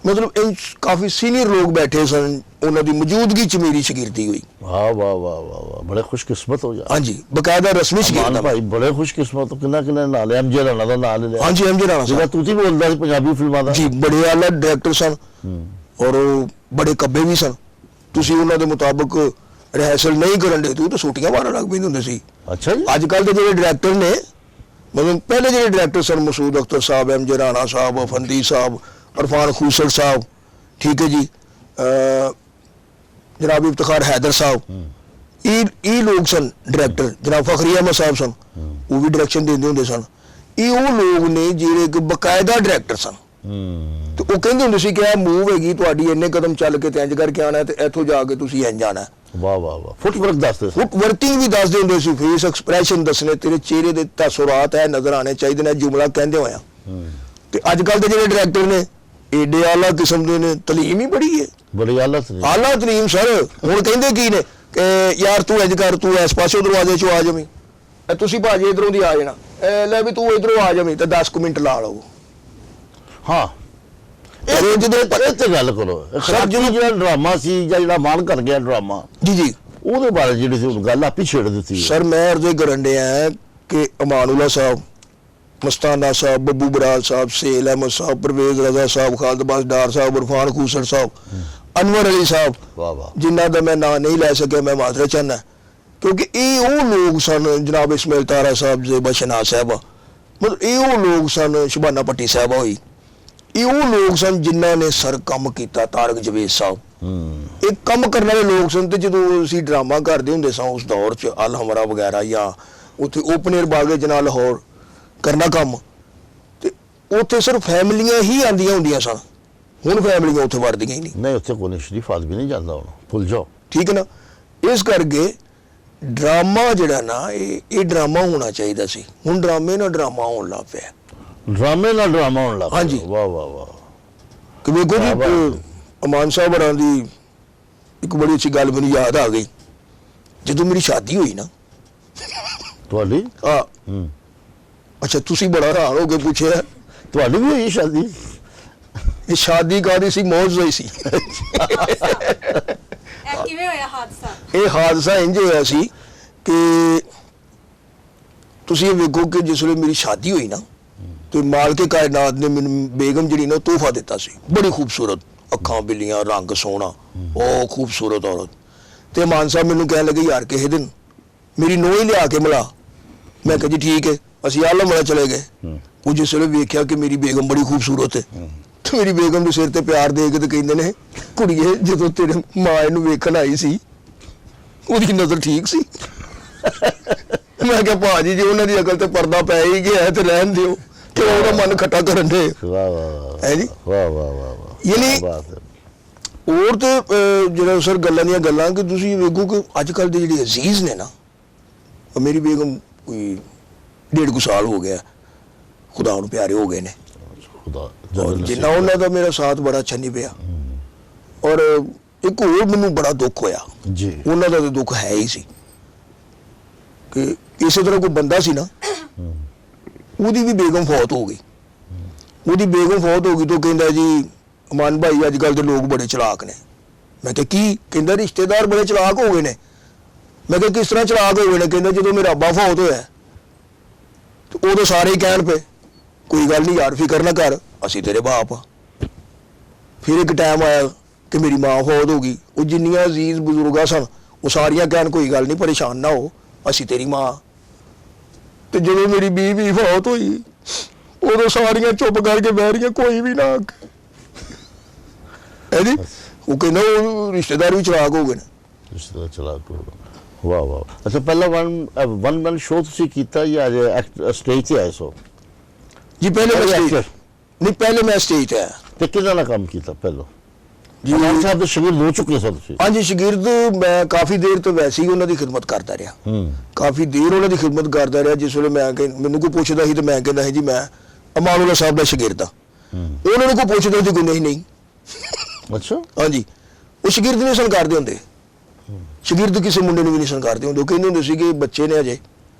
ਮਤਲਬ ਇਹ ਕਾਫੀ ਸੀਨੀਅਰ ਲੋਕ ਬੈਠੇ ਸਨ, ਉਹਨਾਂ ਦੀ ਮੌਜੂਦਗੀ 'ਚ ਮੇਰੀ ਸ਼ਾਗਿਰਦੀ ਹੋਈ। ਵਾਹ ਵਾਹ ਵਾਹ ਵਾਹ ਵਾਹ, ਬੜੇ ਖੁਸ਼ਕਿਸਮਤ ਹੋ ਜਾ। ਹਾਂਜੀ, ਬਕਾਇਦਾ ਰਸਮੀ ਸ਼ਾਗਿਰਦ ਭਾਈ, ਬੜੇ ਖੁਸ਼ਕਿਸਮਤ। ਕਿੰਨਾ ਨਾਲ M.J. ਰਾਣਾ ਦਾ ਨਾਮ ਲੈ ਲਿਆ। ਹਾਂਜੀ, M.J. ਰਾਣਾ ਸਾਹਿਬ ਤੁਸੀਂ ਬੋਲਦਾ ਸੀ ਪੰਜਾਬੀ ਫਿਲਮਾਂ ਦਾ। ਜੀ, ਬੜੇ ਆਲਾ ਡਾਇਰੈਕਟਰ ਸਨ ਔਰ ਉਹ ਬੜੇ ਕੱਬੇ ਵੀ ਸਨ। ਤੁਸੀਂ ਉਹਨਾਂ ਦੇ ਮੁਤਾਬਕ ਰਿਹਰਸਲ ਨਹੀਂ ਕਰਨ ਦੇ ਤੂੰ ਤਾਂ ਸੂਟੀਆਂ ਮਾਰਨ ਲੱਗ ਪੈਂਦੇ ਹੁੰਦੇ ਸੀ। ਅੱਛਾ ਜੀ। ਅੱਜ ਕੱਲ੍ਹ ਦੇ ਜਿਹੜੇ ਡਾਇਰੈਕਟਰ ਨੇ, ਮਤਲਬ ਪਹਿਲੇ ਜਿਹੜੇ ਡਾਇਰੈਕਟਰ ਸਨ, ਮਸੂਦ ਅਖਤਰ ਸਾਹਿਬ, M.J. ਰਾਣਾ ਸਾਹਿਬ, ਅਫੰਦੀ ਸਾਹਿਬ, ਇਰਫਾਨ ਖੂਸਰ ਸਾਹਿਬ, ਠੀਕ ਹੈ ਜੀ, ਜਨਾਬ ਇਫਤਖਾਰ हैदर ਸਾਹਿਬ, ਇਹ ਲੋਕ ਸਨ ਡਾਇਰੈਕਟਰ। ਜਨਾਬ ਫਖਰੀ ਅਹਿਮਦ ਸਾਹਿਬ ਸਨ, ਉਹ ਵੀ ਡਾਇਰੈਕਸ਼ਨ ਦਿੰਦੇ ਹੁੰਦੇ ਸਨ। ਇਹ ਉਹ ਲੋਕ ਨੇ ਜਿਹੜੇ ਕਿ ਬਕਾਇਦਾ ਡਾਇਰੈਕਟਰ ਸਨ। ਤੇ ਉਹ ਕਹਿੰਦੇ ਹੁੰਦੇ ਸੀ ਕਿ ਇਹ ਮੂਵ ਹੈਗੀ ਤੁਹਾਡੀ, ਇੰਨੇ ਕਦਮ ਚੱਲ ਕੇ ਤੇ ਇੰਜ ਕਰਕੇ ਆਣਾ ਤੇ ਇੱਥੋਂ ਜਾ ਕੇ ਤੁਸੀਂ ਇੰਜ ਜਾਣਾ। ਵਾਹ ਵਾਹ ਵਾਹ, ਫੁੱਟਵਰਕ ਦੱਸਦੇ, ਫੁੱਟਵਰਕਿੰਗ ਵੀ ਦੱਸਦੇ ਹੁੰਦੇ ਸੀ, ਫੇਸ ਐਕਸਪ੍ਰੈਸ਼ਨ ਦੱਸਣੇ, ਤੇਰੇ ਚਿਹਰੇ ਦੇ ਤਾਸੁਰਾਤ ਹੈ ਨਜ਼ਰ ਆਣੇ ਚਾਹੀਦੇ ਨੇ, ਜੁਮਲਾ ਕਹਿੰਦੇ ਹੋਇਆ। ਤੇ ਅੱਜ ਕੱਲ੍ਹ ਦੇ ਜਿਹੜੇ ਡਾਇਰੈਕਟਰ ਨੇ ਏਡੇ ਆਲਾ ਕਿਸਮ ਦੇ ਨੇ, ਤਲੀਮ ਹੀ ਬੜੀ ਹੈ, ਬੜੀ ਆਲਾ ਤਲੀਮ ਸਰ। ਹੁਣ ਕਹਿੰਦੇ ਕੀ ਨੇ ਕਿ ਯਾਰ ਤੂੰ ਇੰਜ ਕਰ, ਤੂੰ ਇਸ ਪਾਸੇ ਦਰਵਾਜ਼ੇ 'ਚੋਂ ਆ ਜਾਵੀਂ, ਤੁਸੀਂ ਭਾਜੀ ਇੱਧਰੋਂ ਦੀ ਆ ਜਾਣਾ, ਲੈ ਵੀ ਤੂੰ ਇੱਧਰੋਂ ਆ ਜਾਵੀਂ ਤੇ 10 ਮਿੰਟ ਲਾ ਲਓ। ਹਾਂ, ਇਹ ਜਦੋਂ ਇਹ ਤੇ ਗੱਲ ਕਰੋ ਸਰ, ਜਿਹੜਾ ਡਰਾਮਾ ਸੀ ਜਾਂ ਜਿਹੜਾ ਮਾਨ ਕਰ ਗਿਆ ਡਰਾਮਾ, ਜੀ ਜੀ, ਉਹਦੇ ਬਾਰੇ ਜਿਹੜੀ ਸੀ ਗੱਲ ਆਪੀ ਛੇੜ ਦਿੱਤੀ ਸਰ। ਮੈਂ ਅਰਜ਼ੇ ਕਰਨ ਡਿਆ ਕਿ ਅਮਾਨੁੱਲਾ ਸਾਹਿਬ, ਮਸਤਾਨਾ ਸਾਹਿਬ, ਬੱਬੂ ਬਰਾੜ ਸਾਹਿਬ, ਸੇਲ ਅਹਿਮਦ ਸਾਹਿਬ, ਪਰਵੇਜ਼ ਰਜ਼ਾ ਸਾਹਿਬ, ਖਾਲਦ ਬਾਸ ਡਾਰ ਸਾਹਿਬ, ਇਰਫਾਨ ਖੂਸਰ ਸਾਹਿਬ, ਅਨਵਰ ਅਲੀ ਸਾਹਿਬ, ਜਿਨ੍ਹਾਂ ਦਾ ਮੈਂ ਨਾਂ ਨਹੀਂ ਲੈ ਸਕਿਆ, ਮੈਂ ਮਾਜ਼ਰਤ ਚਾਹੁੰਦਾ, ਕਿਉਂਕਿ ਇਹ ਉਹ ਲੋਕ ਸਨ। ਜਨਾਬ ਇਸਮਾਇਲ ਤਾਰਾ ਸਾਹਿਬ, ਜ਼ੇਬਾ ਸ਼ਨਾਜ਼ ਸਾਹਿਬਾ, ਮਤਲਬ ਇਹ ਉਹ ਲੋਕ ਸਨ। ਸ਼ਬਾਨਾ ਪੱਟੀ ਸਾਹਿਬਾ ਹੋਈ, ਇਹ ਉਹ ਲੋਕ ਸਨ ਜਿਨ੍ਹਾਂ ਨੇ ਸਰ ਕੰਮ ਕੀਤਾ। ਤਾਰਕ ਜਵੇਦ ਸਾਹਿਬ, ਇਹ ਕੰਮ ਕਰਨ ਵਾਲੇ ਲੋਕ ਸਨ। ਤੇ ਜਦੋਂ ਅਸੀਂ ਡਰਾਮਾ ਕਰਦੇ ਹੁੰਦੇ ਸਾਂ ਉਸ ਦੌਰ 'ਚ, ਅਲ ਹਮਰਾ ਵਗੈਰਾ ਜਾਂ ਉੱਥੇ ਓਪਨਰ ਬਾਗੇ ਜਨਾਬ ਲਾਹੌਰ ਕਰਨਾ ਕੰਮ, ਤੇ ਉੱਥੇ ਸਿਰਫ ਫੈਮਲੀਆਂ ਹੀ ਆਉਂਦੀਆਂ ਹੁੰਦੀਆਂ ਸਨ। ਹੁਣ ਫੈਮਲੀਆਂ ਉੱਥੇ ਵੜਦੀਆਂ ਹੀ ਨਹੀਂ। ਉੱਥੇ ਕੋਈ ਸ਼ਰੀਫ ਆਦਮੀ ਨਹੀਂ ਜਾਂਦਾ, ਹੁਣ ਭੁੱਲ ਜਾਓ, ਠੀਕ ਹੈ ਨਾ। ਇਸ ਕਰਕੇ ਡਰਾਮਾ ਜਿਹੜਾ ਨਾ, ਇਹ ਡਰਾਮਾ ਹੋਣਾ ਚਾਹੀਦਾ ਸੀ। ਹੁਣ ਡਰਾਮੇ ਨਾਲ ਡਰਾਮਾ ਹੋਣ ਲੱਗ ਪਿਆ, ਡਰਾਮੇ ਨਾਲ ਡਰਾਮਾ ਹੋਣ ਲੱਗ ਪਿਆ। ਹਾਂਜੀ, ਵਾਹ ਵਾਹ ਵਾਹ। ਕਿ ਵੇਖੋ ਜੀ, ਅਮਾਨ ਸਾਹਿਬ ਹੋਰਾਂ ਦੀ ਇੱਕ ਬੜੀ ਅੱਛੀ ਗੱਲ ਮੈਨੂੰ ਯਾਦ ਆ ਗਈ। ਜਦੋਂ ਮੇਰੀ ਸ਼ਾਦੀ ਹੋਈ ਨਾ, ਤੁਹਾਡੀ? ਅੱਛਾ, ਤੁਸੀਂ ਬੜਾ ਹੈਰਾਨ ਹੋ ਕੇ ਪੁੱਛਿਆ, ਤੁਹਾਡੀ ਵੀ ਹੋਈ ਸ਼ਾਦੀ? ਇਹ ਸ਼ਾਦੀ ਕਾਹਦੀ ਸੀ, ਮੌਜ ਹੋਈ ਸੀ। ਕਿਵੇਂ ਹੋਇਆ ਹਾਦਸਾ? ਇਹ ਹਾਦਸਾ ਇੰਜ ਹੋਇਆ ਸੀ ਕਿ ਤੁਸੀਂ ਇਹ ਵੇਖੋ ਕਿ ਜਿਸ ਵੇਲੇ ਮੇਰੀ ਸ਼ਾਦੀ ਹੋਈ ਨਾ, ਤੇ ਮਾਲਕੇ ਕਾਇਨਾਤ ਨੇ ਮੈਨੂੰ ਬੇਗਮ ਜਿਹੜੀ ਨਾ ਤੋਹਫਾ ਦਿੱਤਾ ਸੀ। ਬੜੀ ਖੂਬਸੂਰਤ, ਅੱਖਾਂ ਬਿੱਲੀਆਂ, ਰੰਗ ਸੋਹਣਾ, ਬਹੁਤ ਖੂਬਸੂਰਤ ਔਰਤ। ਤੇ ਮਾਨ ਸਾਹਿਬ ਮੈਨੂੰ ਕਹਿਣ ਲੱਗੇ, ਯਾਰ ਕਿਸੇ ਦਿਨ ਮੇਰੀ ਨੂੰਹ ਹੀ ਲਿਆ ਕੇ ਮਿਲਾ। ਮੈਂ ਕਿਹਾ ਜੀ ਠੀਕ ਹੈ। ਅਸੀਂ ਆਲਮ ਵਾਲਾ ਚਲੇ ਗਏ। ਉਹ ਜਿਸ ਵੇਲੇ ਵੇਖਿਆ ਕਿ ਮੇਰੀ ਬੇਗਮ ਬੜੀ ਖੂਬਸੂਰਤ ਹੈ ਤੇ ਮੇਰੀ ਬੇਗਮ ਦੇ ਸਿਰ ਤੇ ਪਿਆਰ ਦੇ ਕੇ ਤੇ ਕਹਿੰਦੇ ਨੇ, ਕੁੜੀਏ ਜਦੋਂ ਤੇਰੇ ਮਾਂ ਇਹਨੂੰ ਵੇਖਣ ਆਈ ਸੀ ਉਹਦੀ ਨਜ਼ਰ ਠੀਕ ਸੀ। ਮੈਂ ਕਿਹਾ ਭਾਜੀ ਜੇ ਉਹਨਾਂ ਦੀ ਅਕਲ ਤੇ ਪਰਦਾ ਪੈ ਹੀ ਗਿਆ ਤੇ ਰਹਿਣ ਦਿਓ, ਕਿ ਉਹਦਾ ਮਨ ਖੱਟਾ ਕਰਨ ਦੇ। ਵਾਹ ਵਾਹ ਹੈ ਜੀ। ਵਾਹ ਵਾਹ ਵਾਹ ਵਾਹ, ਯਾਨੀ ਕਿਆ ਬਾਤ ਹੈ। ਹੋਰ ਤੇ ਜਿਹੜਾ ਸਰ ਗੱਲਾਂ ਦੀਆਂ ਗੱਲਾਂ ਕਿ ਤੁਸੀਂ ਵੇਖੋ ਕਿ ਅੱਜ ਕੱਲ੍ਹ ਦੇ ਜਿਹੜੇ ਅਜ਼ੀਜ਼ ਨੇ ਨਾ, ਉਹ ਮੇਰੀ ਬੇਗਮ ਕੋਈ 1.5 ਸਾਲ ਹੋ ਗਿਆ, ਖੁਦਾ ਨੂੰ ਪਿਆਰੇ ਹੋ ਗਏ ਨੇ। ਖੁਦਾ ਔਰ ਜਿੰਨਾ ਉਹਨਾਂ ਦਾ ਮੇਰਾ ਸਾਥ ਬੜਾ ਅੱਛਾ ਨਹੀਂ ਪਿਆ। ਔਰ ਇੱਕ ਹੋਰ ਮੈਨੂੰ ਬੜਾ ਦੁੱਖ ਹੋਇਆ ਜੀ। ਉਹਨਾਂ ਦਾ ਤਾਂ ਦੁੱਖ ਹੈ ਹੀ ਸੀ ਕਿ ਇਸੇ ਤਰ੍ਹਾਂ ਕੋਈ ਬੰਦਾ ਸੀ ਨਾ, ਉਹਦੀ ਵੀ ਬੇਗਮ ਫੌਤ ਹੋ ਗਈ। ਉਹਦੀ ਬੇਗਮ ਫੌਤ ਹੋ ਗਈ ਤਾਂ ਕਹਿੰਦਾ ਜੀ ਅਮਨ ਭਾਈ ਅੱਜ ਕੱਲ੍ਹ ਦੇ ਲੋਕ ਬੜੇ ਚਲਾਕ ਨੇ। ਮੈਂ ਕਿਹਾ ਕੀ? ਕਹਿੰਦਾ ਰਿਸ਼ਤੇਦਾਰ ਬੜੇ ਚਲਾਕ ਹੋ ਗਏ ਨੇ। ਮੈਂ ਕਿਹਾ ਕਿਸ ਤਰ੍ਹਾਂ ਚਲਾਕ ਹੋ ਗਏ ਨੇ? ਕਹਿੰਦਾ ਜਦੋਂ ਮੇਰਾ ਅੱਬਾ ਫੌਤ ਹੋਇਆ ਤੇ ਉਦੋਂ ਸਾਰੇ ਹੀ ਕਹਿਣ ਪਏ ਕੋਈ ਗੱਲ ਨਹੀਂ ਯਾਰ, ਫਿਕਰ ਨਾ ਕਰ, ਅਸੀਂ ਤੇਰੇ ਬਾਪ ਆ। ਫਿਰ ਇੱਕ ਟਾਈਮ ਆਇਆ ਕਿ ਮੇਰੀ ਮਾਂ ਫੌਤ ਹੋ ਗਈ। ਉਹ ਜਿੰਨੀਆਂ ਅਜ਼ੀਜ਼ ਬਜ਼ੁਰਗਾਂ ਸਨ ਉਹ ਸਾਰੀਆਂ ਕਹਿਣ ਕੋਈ ਗੱਲ ਨਹੀਂ, ਪਰੇਸ਼ਾਨ ਨਾ ਹੋ, ਅਸੀਂ ਤੇਰੀ ਮਾਂ। ਤੇ ਜਦੋਂ ਮੇਰੀ ਬੀਵੀ ਫੌਤ ਹੋਈ ਉਦੋਂ ਸਾਰੀਆਂ ਚੁੱਪ ਕਰਕੇ ਬਹਿ ਰਹੀਆਂ, ਕੋਈ ਵੀ ਨਾ ਹੈ ਜੀ। ਉਹ ਕਹਿੰਦਾ ਉਹ ਰਿਸ਼ਤੇਦਾਰ ਵੀ ਚਲਾਕ ਹੋ ਗਏ ਨੇ। ਰਿਸ਼ਤੇਦਾਰ ਚਲਾਕ ਹੋ ਗਏ। ਵਾਹ ਵਾਹ। ਅੱਛਾ, ਪਹਿਲਾ ਵਨ ਮੈਨ ਸ਼ੋਅ ਤੁਸੀਂ ਕੀਤਾ ਜਾਂ ਸਟੇਜ ਤੇ ਆਏ ਸੋ? ਜੀ ਪਹਿਲੇ ਮੈਂ ਸਟੇਜ ਨਹੀਂ, ਪਹਿਲੇ ਮੈਂ ਸਟੇਜ ਤੇ ਆਇਆ। ਤੇ ਕਿਹਨਾਂ ਨਾਲ ਕੰਮ ਕੀਤਾ ਪਹਿਲਾਂ? ਜੀ ਇਮਾਮ ਸਾਹਿਬ ਦੇ ਸ਼ਾਗਿਰਦ ਹੋ ਚੁੱਕੇ ਸਨ ਤੁਸੀਂ? ਹਾਂਜੀ, ਸ਼ਾਗਿਰਦ ਮੈਂ ਕਾਫੀ ਦੇਰ ਤੋਂ ਵੈਸੇ ਹੀ ਉਹਨਾਂ ਦੀ ਖਿਦਮਤ ਕਰਦਾ ਰਿਹਾ। ਕਾਫੀ ਦੇਰ ਉਹਨਾਂ ਦੀ ਖਿਦਮਤ ਕਰਦਾ ਰਿਹਾ। ਜਿਸ ਵੇਲੇ ਮੈਨੂੰ ਕੋਈ ਪੁੱਛਦਾ ਸੀ ਤੇ ਮੈਂ ਕਹਿੰਦਾ ਸੀ ਜੀ ਮੈਂ ਅਮਾਨੁੱਲਾ ਸਾਹਿਬ ਦਾ ਸ਼ਾਗਿਰਦ ਹਾਂ। ਉਹਨਾਂ ਨੂੰ ਕੋਈ ਪੁੱਛਦਾ ਸੀ ਕੋਈ ਨਹੀਂ। ਅੱਛਾ। ਹਾਂਜੀ, ਉਹ ਸ਼ਾਗਿਰਦ ਨਹੀਂ ਸਨ ਕਰਦੇ ਹੁੰਦੇ। ਸ਼ਾਗਿਰਦ ਕਿਸੇ ਮੁੰਡੇ ਨੂੰ ਵੀ ਨਹੀਂ ਸਨ ਕਰਦੇ ਹੁੰਦੇ। ਉਹ ਕਹਿੰਦੇ ਹੁੰਦੇ ਸੀ ਕਿ ਬੱਚੇ ਨੇ ਅਜੇ,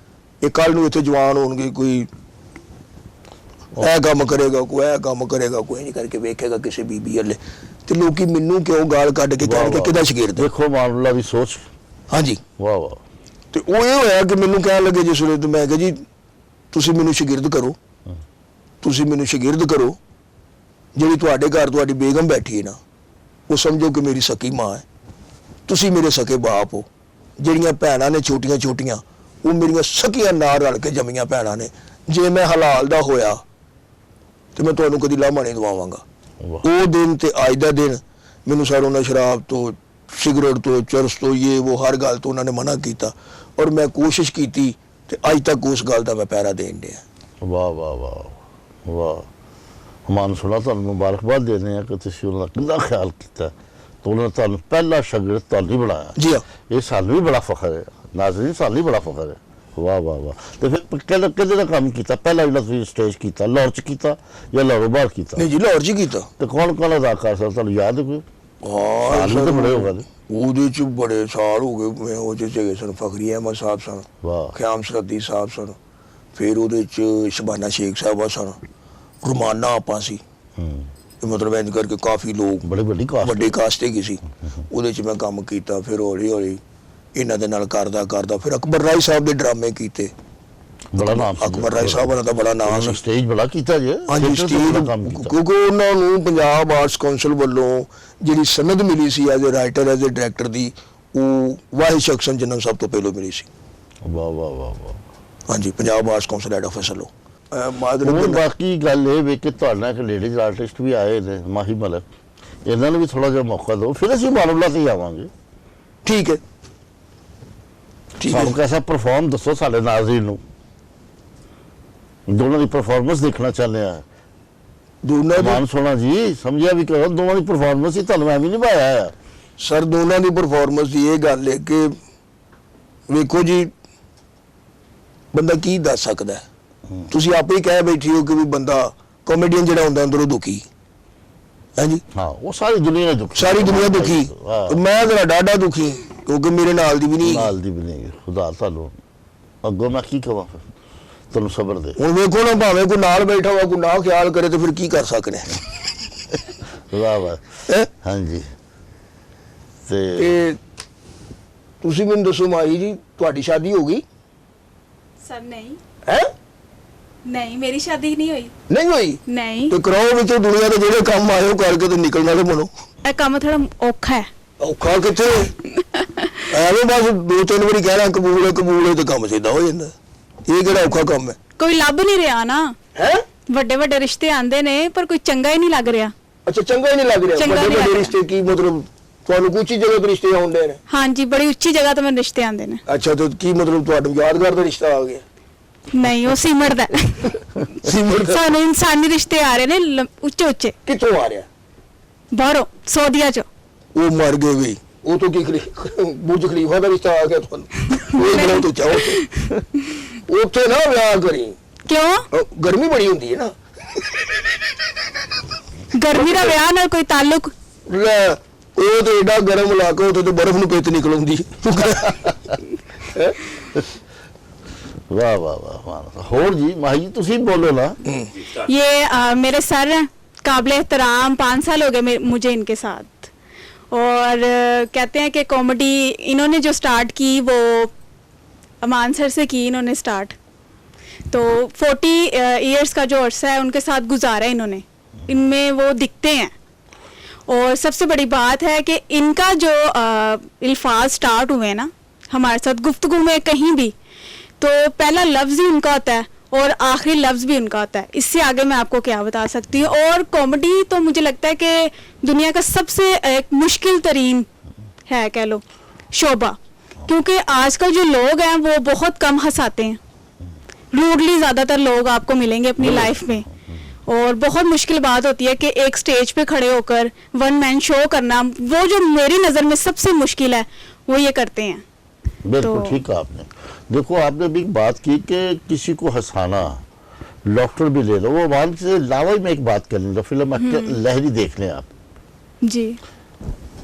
ਇਹ ਕੱਲ ਨੂੰ ਇੱਥੇ ਜਵਾਨ ਹੋਣਗੇ, ਕੋਈ ਇਹ ਕੰਮ ਕਰੇਗਾ, ਕੋਈ ਇਹ ਕੰਮ ਕਰੇਗਾ, ਕੋਈ ਨਹੀਂ ਕਰਕੇ ਵੇਖੇਗਾ ਕਿਸੇ ਬੀਬੀ ਵਾਲੇ। ਤੇ ਲੋਕੀ ਮੈਨੂੰ ਕਿਉਂ ਗਾਲ ਕੱਢ ਕੇ ਕਹਿਣਗੇ ਕਿਹਦਾ ਸ਼ਾਗਿਰਦ? ਦੇਖੋ ਮਾਮਲਾ ਦੀ ਸੋਚ। ਹਾਂਜੀ। ਵਾਹ ਵਾਹ। ਤੇ ਉਹ ਇਹ ਹੋਇਆ ਕਿ ਮੈਨੂੰ ਕਹਿਣ ਲੱਗੇ ਜਿਸ ਵੇਲੇ, ਮੈਂ ਕਿਹਾ ਜੀ ਤੁਸੀਂ ਮੈਨੂੰ ਸ਼ਾਗਿਰਦ ਕਰੋ, ਤੁਸੀਂ ਮੈਨੂੰ ਸ਼ਾਗਿਰਦ ਕਰੋ। ਜਿਹੜੀ ਤੁਹਾਡੇ ਘਰ ਤੁਹਾਡੀ ਬੇਗਮ ਬੈਠੀ ਹੈ ਨਾ, ਉਹ ਸਮਝੋ ਕਿ ਮੇਰੀ ਸਕੀ ਮਾਂ ਹੈ, ਤੁਸੀਂ ਮੇਰੇ ਸਕੇ ਬਾਪ ਹੋ। ਜਿਹੜੀਆਂ ਭੈਣਾਂ ਨੇ ਛੋਟੀਆਂ ਛੋਟੀਆਂ, ਉਹ ਮੇਰੀਆਂ ਸਕੀਆਂ ਨਾਲ ਰਲ ਕੇ ਜੰਮੀਆਂ ਭੈਣਾਂ ਨੇ। ਜੇ ਮੈਂ ਹਲਾਲ ਦਾ ਹੋਇਆ ਤੇ ਮੈਂ ਤੁਹਾਨੂੰ ਕਦੀ ਲਾਮਾ ਨਹੀਂ ਦਵਾਵਾਂਗਾ। ਉਹ ਦਿਨ ਤੇ ਅੱਜ ਦਾ ਦਿਨ ਮੈਨੂੰ ਸਰ ਉਹਨਾਂ ਸ਼ਰਾਬ ਤੋਂ, ਸਿਗਰਟ ਤੋਂ, ਚਰਸ ਤੋਂ, ਉਹ ਹਰ ਗੱਲ ਤੋਂ ਉਹਨਾਂ ਨੇ ਮਨਾ ਕੀਤਾ। ਔਰ ਮੈਂ ਕੋਸ਼ਿਸ਼ ਕੀਤੀ ਤੇ ਅੱਜ ਤੱਕ ਉਸ ਗੱਲ ਦਾ ਮੈਂ ਪਹਿਰਾ ਦੇਣ ਡਿਆ। ਵਾਹ ਵਾਹ ਵਾਹ ਵਾਹ। ਮਾਨ ਸੁਣਾ, ਤੁਹਾਨੂੰ ਮੁਬਾਰਕਬਾਦ ਦੇਣੇ ਆ ਕਿ ਤੁਸੀਂ ਉਹਨਾਂ ਦਾ ਕਿੰਨਾ ਖਿਆਲ ਕੀਤਾ ਤੇ ਉਹਨਾਂ ਨੇ ਤੁਹਾਨੂੰ ਪਹਿਲਾ ਸ਼ਾਗਿਰਦ ਤੁਹਾਨੂੰ ਹੀ ਬਣਾਇਆ। ਜੀ ਹਾਂ। ਇਹ ਸਾਨੂੰ ਵੀ ਬੜਾ ਫਖਰ ਹੈ ਨਾਜ਼ਰੀਨ, ਸਾਨੂੰ ਵੀ ਬੜਾ ਫਖਰ ਹੈ। ਵਾਹ ਵਾਹ ਵਾਹ। ਤੇ ਫਿਰ ਕਿਹਦੇ ਦਾ ਕੰਮ ਕੀਤਾ ਪਹਿਲਾਂ ਜਿਹੜਾ ਤੁਸੀਂ ਸਟੇਜ ਕੀਤਾ? ਲਾਹੌਰ ਚ ਕੀਤਾ ਜਾਂ ਲਾਹੌਰੋਂ ਬਾਹਰ ਕੀਤਾ? ਨਹੀਂ ਜੀ, ਲਾਹੌਰ 'ਚ ਕੀਤਾ। ਤੇ ਕੌਣ ਕੌਣ ਅਦਾਕਾਰ ਸਰ ਤੁਹਾਨੂੰ ਯਾਦ ਹੈ ਕੋਈ? ਹਾਂ ਤਾਂ ਬੜੇ ਹੋ ਗਏ। ਉਹਦੇ 'ਚ ਬੜੇ ਸਾਲ ਹੋ ਗਏ। ਉਹ 'ਚ ਹੈਗੇ ਸਨ ਫਖਰੀ ਅਹਿਮਦ ਸਾਹਿਬ ਸਨ, ਵਾਹ। ਖਿਆਮ ਸਰਦੀ ਸਾਹਿਬ ਸਨ, ਫਿਰ ਉਹਦੇ 'ਚ ਸ਼ਬਾਨਾ ਸ਼ੇਖ ਸਾਹਿਬਾ ਸਨ, ਰੁਮਾਨਾ ਆਪਾਂ ਸੀ। ਮਤਲਬ ਇੰਝ ਕਰਕੇ ਕਾਫੀ ਲੋਕ, ਬੜੀ ਵੱਡੀ ਕਾਸਟ ਹੈਗੀ ਸੀ। ਉਹਦੇ 'ਚ ਮੈਂ ਕੰਮ ਕੀਤਾ। ਫਿਰ ਹੌਲੀ ਹੌਲੀ ਇਹਨਾਂ ਦੇ ਨਾਲ ਕਰਦਾ ਫਿਰ ਅਕਬਰ ਰਾਏ ਸਾਹਿਬ ਦੇ ਡਰਾਮੇ ਕੀਤੇ। ਬੜਾ ਨਾਮ ਸੀ ਅਕਬਰ ਰਾਏ ਸਾਹਿਬ ਦਾ ਬੜਾ ਨਾਮ ਸੀ। ਸਟੇਜ ਬੜਾ ਕੀਤਾ ਜੀ। ਹਾਂਜੀ, ਸਟੇਜ ਕਿਉਂਕਿ ਉਹਨਾਂ ਨੂੰ ਪੰਜਾਬ ਆਰਟਸ ਕੌਂਸਲ ਵੱਲੋਂ ਜਿਹੜੀ ਸਨਦ ਮਿਲੀ ਸੀ as a writer, as a director ਦੀ, ਉਹ ਵਾਹਿਦ ਸ਼ਖਸਨ ਜਿਹਨਾਂ ਨੂੰ ਸਭ ਤੋਂ ਪਹਿਲਾਂ ਮਿਲੀ ਸੀ। ਵਾਹ ਵਾਹ ਵਾਹ ਵਾਹ। ਹਾਂਜੀ, Punjab arts council head office ਵੱਲੋਂ। ਬਾਕੀ ਗੱਲ ਇਹ ਵੇ ਕਿ ਤੁਹਾਡਾ ਇੱਕ ਲੇਡੀਜ਼ ਆਰਟਿਸਟ ਵੀ ਆਏ ਨੇ, ਮਾਹੀ ਮਲਕ, ਇਹਨਾਂ ਨੂੰ ਵੀ ਥੋੜਾ ਜਿਹਾ ਮੌਕਾ ਦਿਓ, ਫਿਰ ਅਸੀਂ ਮਾਮਲਾ ਤੇ ਆਵਾਂਗੇ। ਠੀਕ ਹੈ। ਸਾਨੂੰ ਕੈਸਾ ਪਰਫਾਰਮ ਦੱਸੋ ਸਾਡੇ ਨਾਜ਼ਰੀਨ ਨੂੰ, ਦੋਨਾਂ ਦੀ ਪਰਫਾਰਮੈਂਸ ਦੇਖਣਾ ਚਾਹੁੰਦੇ ਆ। ਦੋਨਾਂ ਮਾਨ ਸੋਨਾ ਜੀ ਸਮਝਿਆ ਵੀ ਕਰੋ, ਦੋਵਾਂ ਦੀ ਪਰਫਾਰਮੈਂਸ ਹੀ ਤੁਹਾਨੂੰ ਐਵੇਂ ਨਹੀਂ ਪਾਇਆ ਆ। ਸਰ ਦੋਨਾਂ ਦੀ ਪਰਫਾਰਮੈਂਸ ਦੀ ਇਹ ਗੱਲ ਹੈ ਕਿ ਵੇਖੋ ਜੀ, ਬੰਦਾ ਕੀ ਦੱਸ ਸਕਦਾ ਹੈ। ਤੁਸੀਂ ਆਪੇ ਹੀ ਕਹਿ ਬੈਠੇ ਹੋ ਕਿ ਵੀ ਬੰਦਾ ਕਾਮੇਡੀਅਨ ਜਿਹੜਾ ਹੁੰਦਾ ਅੰਦਰੋਂ ਦੁਖੀ ਹੈ ਜੀ। ਹਾਂ, ਉਹ ਸਾਰੀ ਦੁਨੀਆ ਦੁਖੀ, ਸਾਰੀ ਦੁਨੀਆ ਦੁਖੀ। ਮੈਂ ਜਰਾ ਡਾਢਾ ਦੁਖੀ ਕਿਉਂਕਿ ਮੇਰੇ ਨਾਲ ਦੀ ਵੀ ਨਹੀਂ, ਖੁਦਾ ਤੁਹਾਨੂੰ ਅੱਗੋਂ ਮੈਂ ਕੀ ਕਹਾਂ, ਫਿਰ ਤੁਹਾਨੂੰ ਸਬਰ ਦੇ। ਹੁਣ ਵੇਖੋ ਨਾ, ਭਾਵੇਂ ਕੋਈ ਨਾਲ ਬੈਠਾ ਹੋਇਆ ਕੋਈ ਨਾ ਖਿਆਲ ਕਰੇ ਤੇ ਫਿਰ ਕੀ ਕਰ ਸਕਦੇ। ਵਾਹ ਵਾਹ। ਹਾਂਜੀ। ਤੇ ਤੁਸੀਂ ਮੈਨੂੰ ਦੱਸੋ ਮਾਈ ਜੀ, ਤੁਹਾਡੀ ਸ਼ਾਦੀ ਹੋ ਗਈ? ਸਰ ਨਹੀਂ ਹੈ? ਨਹੀਂ, ਮੇਰੀ ਸ਼ਾਦੀ ਨਹੀਂ ਹੋਈ। ਨਹੀਂ ਹੋਈ? ਨਹੀਂ। ਤੇ ਕਰਾਓ ਵਿੱਚੋਂ ਦੁਨੀਆ ਦੇ ਜਿਹੜੇ ਕੰਮ ਆਏ ਉਹ ਕਰਕੇ ਤੇ ਨਿਕਲਣ ਵਾਲੇ ਬਣੋ। ਇਹ ਕੰਮ ਥੋੜਾ ਔਖਾ ਹੈ। ਔਖਾ ਕਿੱਥੇ? ਐਵੇਂ ਬਸ 2-3 ਵਾਰੀ ਕਹਿਣਾ ਕਬੂਲ ਹੈ ਤੇ ਕੰਮ ਸਿੱਧਾ ਹੋ ਜਾਂਦਾ। ਇਹ ਕਿਹੜਾ ਔਖਾ ਕੰਮ ਹੈ? ਕੋਈ ਲੱਭ ਨਹੀਂ ਰਿਹਾ ਨਾ। ਹੈ ਵੱਡੇ ਵੱਡੇ ਰਿਸ਼ਤੇ ਆਂਦੇ ਨੇ ਪਰ ਕੋਈ ਚੰਗਾ ਹੀ ਨਹੀਂ ਲੱਗ ਰਿਹਾ। ਅੱਛਾ, ਚੰਗਾ ਹੀ ਨਹੀਂ ਲੱਗ ਰਿਹਾ। ਚੰਗਾ ਨਹੀਂ ਵੱਡੇ ਲੱਗ ਵੱਡੇ ਰਿਹਾ। ਰਿਸ਼ਤੇ ਕੀ ਮਤਲਬ? ਤੁਹਾਨੂੰ ਕੁਝ ਜਗ੍ਹਾ ਤੋਂ ਰਿਸ਼ਤੇ ਆਉਂਦੇ ਨੇ? ਹਾਂਜੀ, ਬੜੀ ਉੱਚੀ ਜਗ੍ਹਾ ਤੋਂ ਮੈਨੂੰ ਰਿਸ਼ਤੇ ਆਂਦੇ ਨੇ। ਅੱਛਾ, ਤੇ ਕੀ ਮਤਲਬ ਤੁਹਾਨੂੰ ਯਾਦਗਾਰ ਦਾ ਰਿਸ਼ਤਾ ਆ ਗਿਆ? ਨਹੀਂ, ਉਹ ਸਿਮਟ ਦਾ ਸੀਮਰ ਦਾ? ਸਾਨੂੰ ਇਨਸਾਨੀ ਰਿਸ਼ਤੇ ਆ ਰਹੇ ਨੇ ਉੱਚੇ ਉੱਚੇ ਕਿੱਥੋਂ ਆ ਰਿਹਾ? ਬਾਹਰੋਂ ਸਊਦੀਆ ਚੋਂ। ਉਹ ਮਰ ਗਏ ਵੀ, ਉਹ ਤੋਂ ਕੀ ਬੁਰਜ ਖਲੀਫਾ ਦਾ ਰਿਸ਼ਤਾ ਆ ਗਿਆ ਤੁਹਾਨੂੰ? ਉਹ ਬੜਾ ਤੋਂ ਚਾਹੋ ਉੱਥੇ ਨਾ ਵਿਆਹ ਕਰੀ। ਕਿਉਂ? ਗਰਮੀ ਬੜੀ ਹੁੰਦੀ ਹੈ ਨਾ। ਗਰਮੀ ਦਾ ਵਿਆਹ ਨਾਲ ਕੋਈ ਤਾਲੁਕ? ਲੈ, ਉਹ ਤੇ ਏਡਾ ਗਰਮ ਇਲਾਕਾ, ਉੱਥੇ ਤੇ ਬਰਫ਼ ਨੂੰ ਪਿੱਤ ਨਿਕਲ ਆਉਂਦੀ। वाह वाह वाह वाह। होर जी माही जी तुसी बोलो ना। ये मेरे सर हैं, काबिल एहतराम। 5 साल हो गए मुझे इनके साथ। और कहते हैं कि कॉमेडी इन्होंने जो स्टार्ट की वो अमान सर से की इन्होंने स्टार्ट। तो 40 इयर्स का जो अरसा है उनके साथ गुजारा इन्होंने, इनमें वो दिखते हैं। और सबसे बड़ी बात है कि इनका जो अल्फाज स्टार्ट हुए ना हमारे साथ गुफ्तगू में कहीं भी, तो पहला लफ्ज़ ही उनका होता है और आखिरी लफ्ज़ भी उनका होता है। इससे आगे मैं आपको क्या बता सकती हूँ। और कॉमेडी तो मुझे लगता है कि दुनिया का सबसे एक मुश्किल तरीन है, कह लो, शोबा। क्योंकि आजकल जो लोग हैं वो बहुत कम हंसाते हैं। रूडली ज़्यादातर लोग आपको मिलेंगे अपनी लाइफ में। और बहुत मुश्किल बात होती है कि एक स्टेज पे खड़े होकर वन मैन शो करना, वो जो मेरी नज़र में सबसे मुश्किल है वो ये करते हैं। बिल्कुल ठीक कहा आपने। देखो आपने भी एक बात की कि किसी को हंसाना, डॉक्टर भी ले लो, वो मान से अलावा मैं एक बात कर लूँगा। फिल्म एक्टर लहरी देख लें आप जी।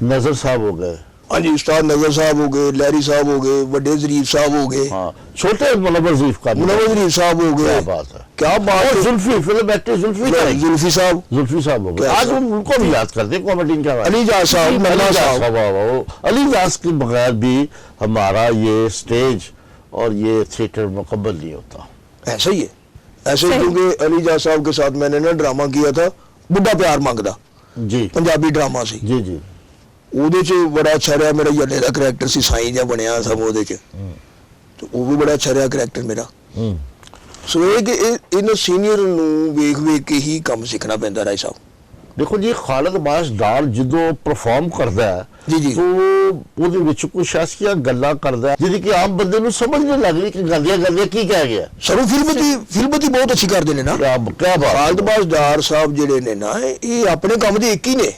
नजर साहब हो गए, हाँ जी, उस्ताद नजर साहब हो गए, लहरी साहब हो गए, बड़े जरीफ साहब हो गए, हाँ छोटे मुनव्वर ज़रीफ का मुनव्वर जरीफ साहब हो क्या गए। बात है, क्या बात और है। जुल्फी फिल्म एक्टर जुल्फी का ही। जुल्फी साहब, जुल्फी साहब हो गए, क्या आज साहब? हम उनको भी याद करते हैं कॉमेडी के हवाले। अली जाज साहब, अली नन्ना जाज साहब। साहब, वाह, वाह, वाह। अली जाज के बगैर भी हमारा ये स्टेज और ये थिएटर मुकम्मल नहीं होता। ऐसा ही है, ऐसे सही। क्योंकि अली जाज साहब के साथ मैंने ना ड्रामा किया था, बुढ़ा प्यार मंगदा, जी पंजाबी ड्रामा सी। जी जी। ਉਹਦੇ ਚ ਬੜਾ ਅੱਛਾ ਰਿਹਾ ਮੇਰਾ। ਯੱਲੇ ਦਾ ਕਰੈਕਟਰ ਸੀ, ਸਾਈਂ ਜਿਹਾ ਬਣਿਆ ਸਭ ਉਹਦੇ ਚ, ਤੇ ਉਹ ਵੀ ਬੜਾ ਅੱਛਾ ਰਿਹਾ ਕਰੈਕਟਰ ਮੇਰਾ। ਸੋ ਇਹ ਕਿ ਇਹਨਾਂ ਸੀਨੀਅਰ ਨੂੰ ਵੇਖ ਵੇਖ ਕੇ ਹੀ ਕੰਮ ਸਿੱਖਣਾ ਪੈਂਦਾ ਰਾਏ ਸਾਹਿਬ। देखो जी खालिद अब्बास डार जो परफॉर्म करता है जी, जी। तो ਉਹਦੇ ਵਿੱਚ ਕੁਝ ਐਸੀਆਂ ਗੱਲਾਂ ਕਰਦਾ ਜਿਹਦੀ ਕਿ ਆਮ ਬੰਦੇ ਨੂੰ ਸਮਝ ਨਹੀਂ ਲੱਗ ਰਹੀ ਕਿ ਗਾਲੀਆਂ ਕੀ ਕਹਿ ਗਿਆ। ਸਰ ਉਹ ਫਿਲਮ ਦੀ ਬਹੁਤ ਅੱਛੀ ਕਰਦੇ ਨੇ ਨਾ। क्या बात। ਖਾਲਿਦ ਅब्बास ਡਾਰ ਸਾਹਿਬ ਜਿਹੜੇ ਨੇ ਨਾ, ਇਹ ਆਪਣੇ ਕੰਮ ਦੇ ਇੱਕ ਹੀ ਨੇ।